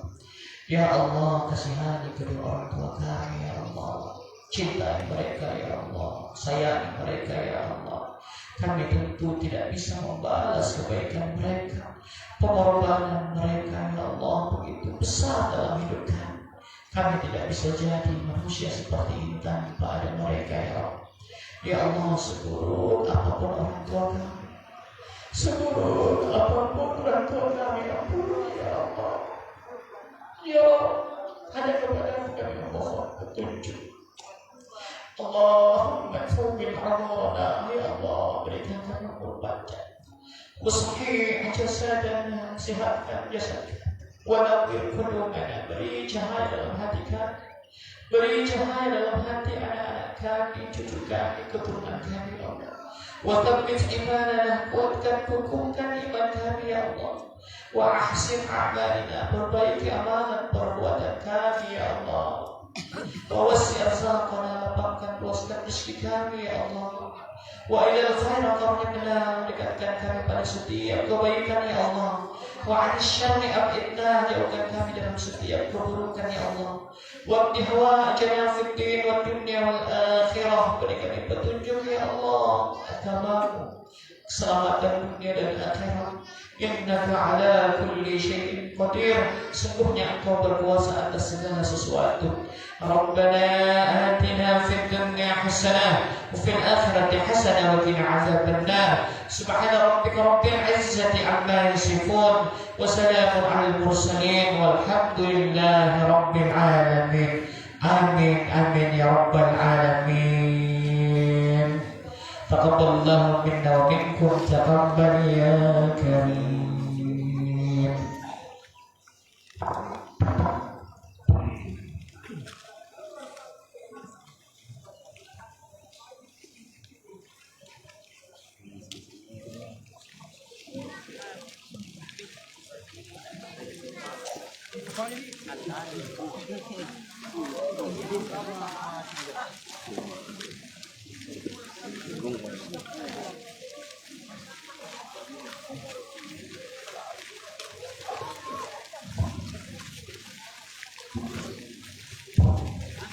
Ya Allah, kasihani kedua orang tua kami, ya Allah. Cintai mereka, ya Allah. Sayangi mereka, ya Allah. Kami tentu tidak bisa membalas kebaikan mereka. Pengorbanan mereka, ya Allah, begitu besar dalam hidup kami. Kami tidak bisa jadi manusia seperti ini tanpa ada mereka, ya Allah. Ya Allah, seburuk apapun orang tua kami, seburuk apapun orang tua kami, ampuni, ya Allah. Ya, hanya kepada kami memohon petunjuk. Allahumma tawbil arwana, ya Allah, berikan kami berbacaan. Wasahih jasadana, sihatkan jasad kami. Wanawwir qulubana, beri cahaya dalam hati kami. Beri cahaya dalam hati anak-anak kami, cucu kami, keturunan kami, ya Allah. Wa thabbit imanana, kuatkan, kukuhkan iman kami, ya Allah. Wa ahsin a'malina, perbaiki amalan perbuatan kami, ya Allah. Wa wasi' arzaqana, lapangkan, luaskan rezeki kami, ya Allah. Wa ilal khair qarribna, dekatkan kami pada setiap kebaikan, ya Allah. Wa 'anil syarri ab'idna, jauhkan kami dalam setiap keburukan, ya Allah. Wa qdi hawaijana fid din wad dunya wal akhirah, beri kami petunjuk, ya Allah, agamamu, keselamatan dunia dan akhirat. Innaka ala kulli syai'in qadir, sungguhnya Engkau berkuasa atas segala sesuatu. Rabbana atina fid dunya hasanah wa fil akhirati hasanah wa qina azabannar. Subhana rabbika rabbil izzati amma yasifun wa salamun alal mursalin walhamdulillahi rabbil alamin. Amin amin ya rabbal alamin. Taqabbalallahu minna wa minkum, taqabbal ya karim.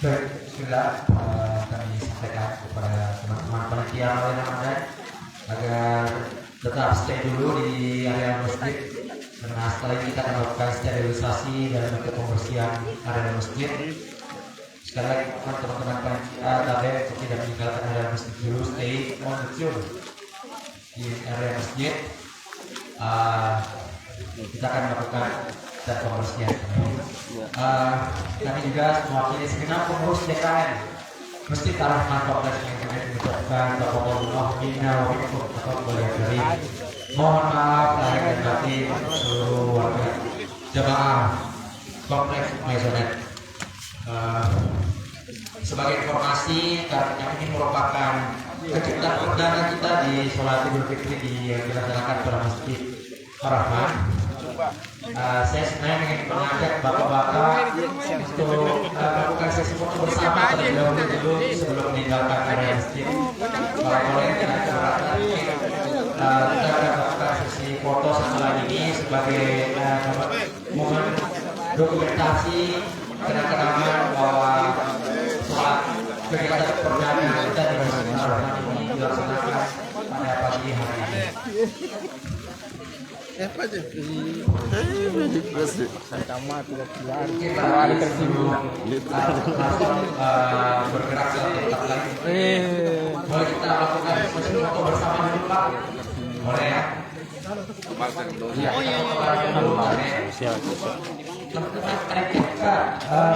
Baik, sudah kami sampaikan kepada teman-teman panitia Ramadan agar tetap stay dulu di area masjid, karena setelah ini kita akan melakukan sterilisasi dan bentuk pembersihan area masjid. sekali lagi teman-teman tadi untuk tidak meninggalkan area masjid dulu, stay on the tune di area masjid. Kita akan melakukan dan pembersihan. Kami juga mewakili segenap pengurus DKM Masjid Ar-Rahman Kompleks Manajemen mengucapkan bahwa bina wa minkum atau dari mohon maaf lahir dan batin untuk seluruh warga jemaah Kompleks Maisonet. Sebagai informasi, karena ini merupakan kegiatan perdana kita di sholat Idul Fitri yang dilaksanakan pada Masjid Ar-Rahman. Saya sebenarnya ingin mengajak bapak-bapak untuk melakukan sesi foto bersama terlebih dahulu sebelum meninggalkan area masjid. Kalau boleh tidak keberatan, kita akan melakukan sesi foto setelah ini sebagai momen dokumentasi kenang-kenangan bahwa sholat kegiatan perdana kita di Masjid Ar-Rahman ini dilaksanakan pada pagi hari ini. Apa aja? Sama tidak keluar. Kita bergerak ke tempat lain. Boleh kita lakukan sesi foto bersama dulu Pak? Boleh ya? Iya, kita foto dulu Pak.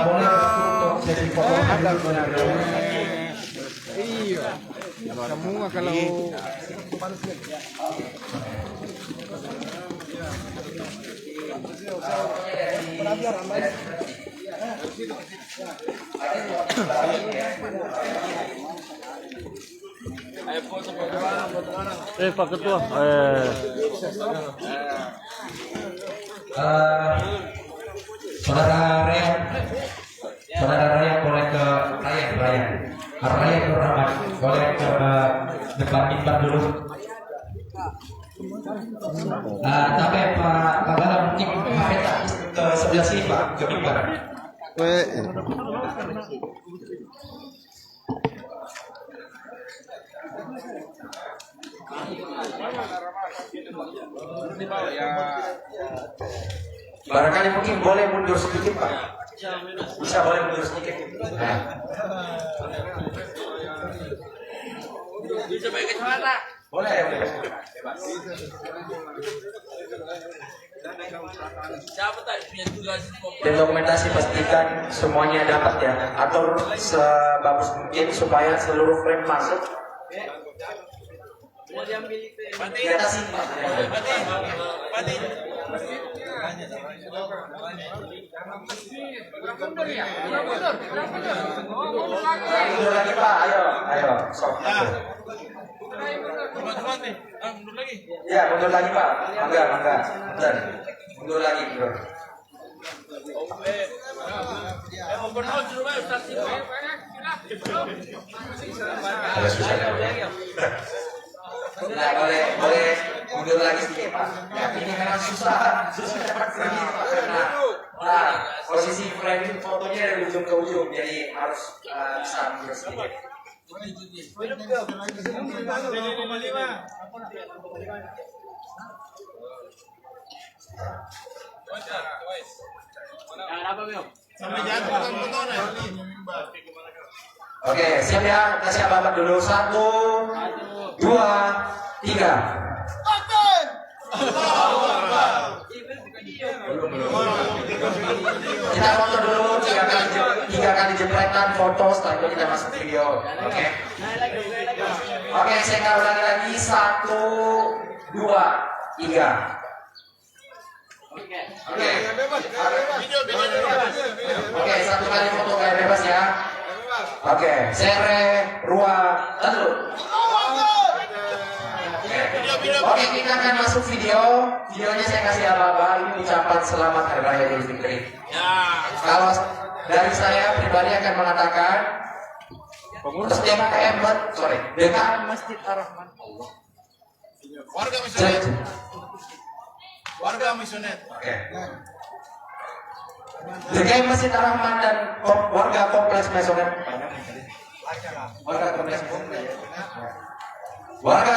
Boleh untuk sesi foto dulu. Iya. Semua kalau Pak Ketua. Saudara Ryan boleh ke Ryan Rahmat boleh ke depan mimbar dulu. Tapi Pak Galang mungkin ke sebelah sini Pak, ke mimbar. Barangkali mungkin boleh mundur sedikit Pak. Bisa boleh mundur sedikit. Bisa pakai kacamata. Boleh. Siapa tadi punya tugas ini? Dan dokumentasi pastikan semuanya dapat ya. Atur sebagus mungkin supaya seluruh frame masuk. Di atas ini Pak. Mundur lagi Pak, ayo, sok. Mundur lagi. Ya, mundur lagi Pak. Mangga. Bentar. Mundur lagi, Bro. Ada susah ya. Nah, boleh mundur lagi sedikit Pak. Ya, ini memang susah dapat pergi Pak karena posisi frame fotonya dari ujung ke ujung, jadi harus bisa mundur sedikit. Oke, siap ya. Kita siap Bapak dulu. 1, 2, 3. Kita foto dulu 3 kali jepretan foto, setelah itu kita masuk video. Oke. Oke, saya akan ulangi lagi 1, 2, 3. Oke, 1 kali foto kayak bebas ya. Oke, sere, ruang, tentu. Oke, kita akan masuk video. Videonya saya kasih aba-aba. Ini ucapan selamat Hari Raya Idul Fitri. Kalau dari saya pribadi akan mengatakan pengurus DKM Masjid Ar-Rahman Warga Misionet. Oke. DKM Masjid Ar-Rahman dan warga Kompleks Maisonet. Warga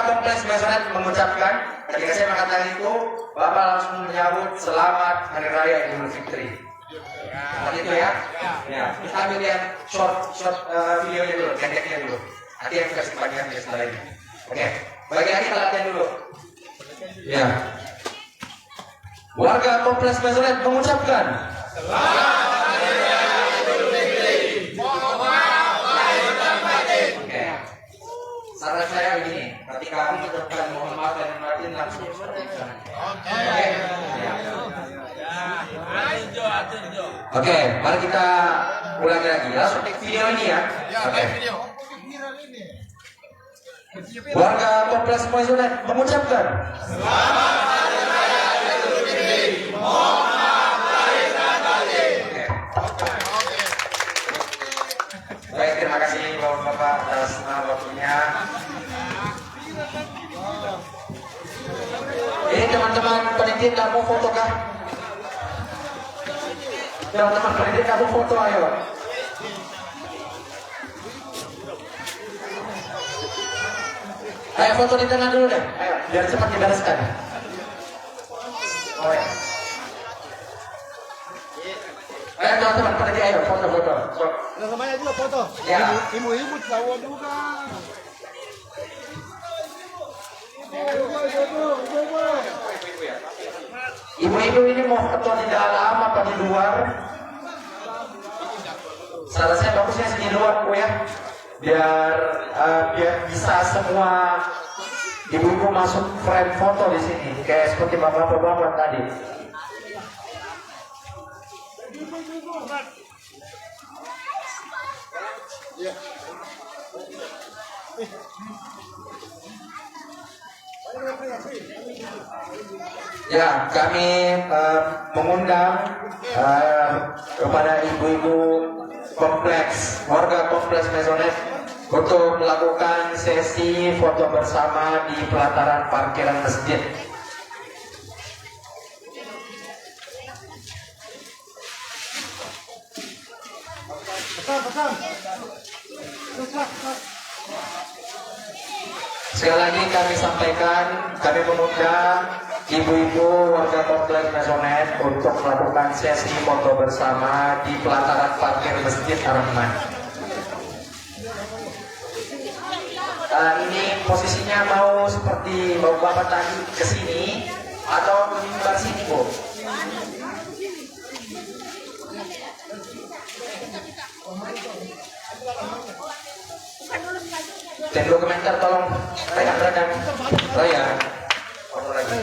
Kompleks Maisonet mengucapkan, ketika saya mengatakan itu, Bapak langsung menyambut selamat Hari Raya Idul Fitri. Seperti itu ya. Ya, kita ambil yang short videonya dulu, pendeknya dulu. Nanti yang kasih panjang ya setelah ini. Oke, bagi kita latihan dulu. Ya. Warga Kompleks Mesonet mengucapkan Oke. Saran saya begini, ketika kamu mengucapkan mohon maaf dan batin langsung seperti itu. Oke. Ya. Oke, mari kita ulangi lagi. Langsung take video ini ya. Oke. Warga Kompleks Mesonet mengucapkan Baik, terima kasih Bapak atas waktunya. Ini teman-teman peneliti kamu foto kah? Teman-teman peneliti kamu foto ayo. Ayo foto di tengah dulu deh. Ayo, biar cepat dibereskan. Oh, ya. Ayo teman-teman peneliti ayo foto-foto. Namanya juga foto. Ya. Ibu-ibu tahu juga. Ibu-ibu ini mau foto di dalam apa di luar? Salah saya bagusnya di luar Bu ya, biar bisa semua ibu-ibu masuk frame foto di sini, kayak seperti bapak-bapak tadi. Ya, kami mengundang kepada ibu-ibu kompleks, warga Kompleks Mesonet untuk melakukan sesi foto bersama di pelataran parkiran masjid. Sekali lagi kami sampaikan, kami mengundang ibu-ibu warga Kompleks Mesonet untuk melakukan sesi foto bersama di pelataran parkir Masjid Ar-Rahman. Ini posisinya mau seperti bapak-bapak tadi ke sini atau di sebelah sini, Bu? Dan dokumenter tolong redam. Oh ya, foto lagi.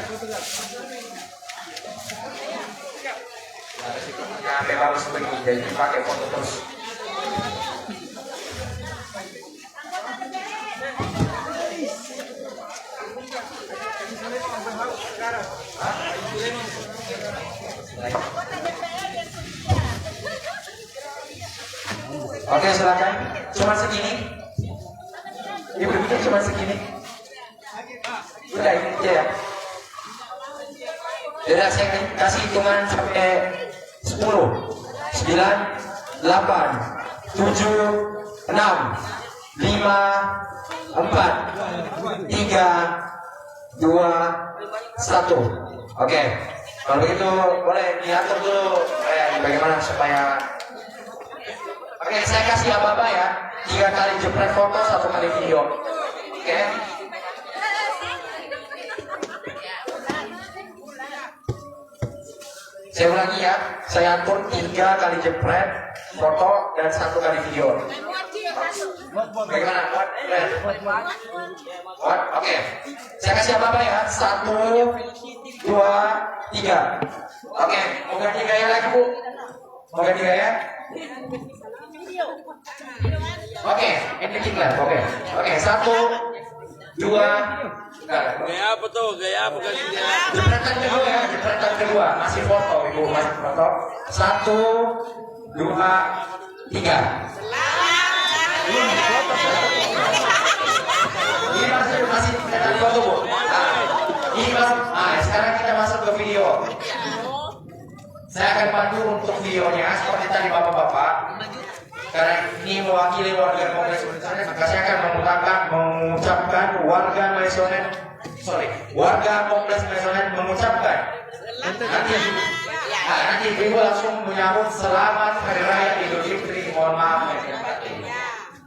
Ya, memang seperti jadi pakai foto terus. Oke, silakan. Cuma segini. Ibu-ibu cuma segini. Udah ini aja ya. Udah saya kasih hitungan sampai 10, 9, 8, 7, 6, 5, 4, 3, 2, 1. Oke. Kalau begitu boleh diatur dulu bagaimana supaya. Oke, saya kasih apa-apa ya. 3 kali jepret foto, 1 kali video. Oke. Saya ulangi ya. Saya atur 3 kali jepret foto dan 1 kali video. Bagaimana? What? Oke. Saya kasih apa-apa ya. 1, 2, 3. Oke. Mau ganti gaya lagi, Bu? Mau ganti gaya? Oke, ini iklan. Oke, 1, 2, Gaya apa tuh? Gaya apa kali dia? jepretan kedua ya, jepretan kedua. Masih foto, Ibu, masih foto. 1, 2, 3. Ini masih jepretan foto, Bu. Sekarang kita masuk ke video. Saya akan bantu untuk videonya seperti tadi bapak-bapak. Karena ini mewakili warga Kompleks Mesonet, maka saya akan mengucapkan warga Kompleks Mesonet mengucapkan. Nanti Nah, nanti ibu langsung menyambut selamat Hari Raya Idul Fitri. Mohon maaf ya.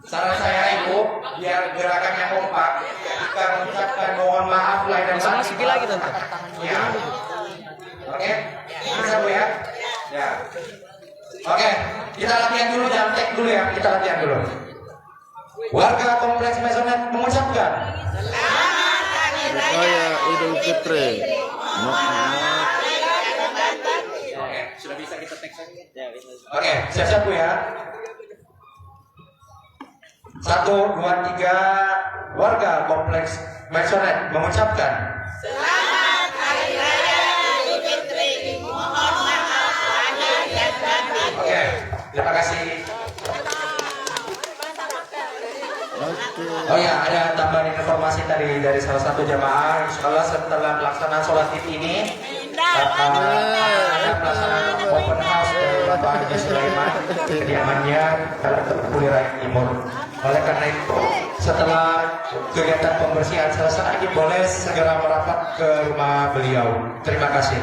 Saran saya ibu, biar gerakannya kompak, ketika mengucapkan mohon maaf lahir dan batin. Lagi tante. Ya. Oke, bisa bu ya. Ya. Oke, kita latihan dulu, jam tek dulu ya. Kita latihan dulu. Warga kompleks Mesonet mengucapkan Raya Idul Fitri. Sudah bisa kita teks. Oke, siap-siap bu ya. 1, 2, 3. Warga kompleks Mesonet mengucapkan Selamat Hari Raya Idul Fitri. Mohon maaf lahir dan batin. Oke, terima kasih. Oh ya, ada tambahan informasi tadi dari salah satu jamaah. Insya Allah setelah pelaksanaan sholat id ini ada pelaksanaan open house dari Bapak Haji Sulaiman kediamannya Kuliraya Timur. Oleh karena itu, setelah kegiatan pembersihan selesai, boleh segera merapat ke rumah beliau. Terima kasih.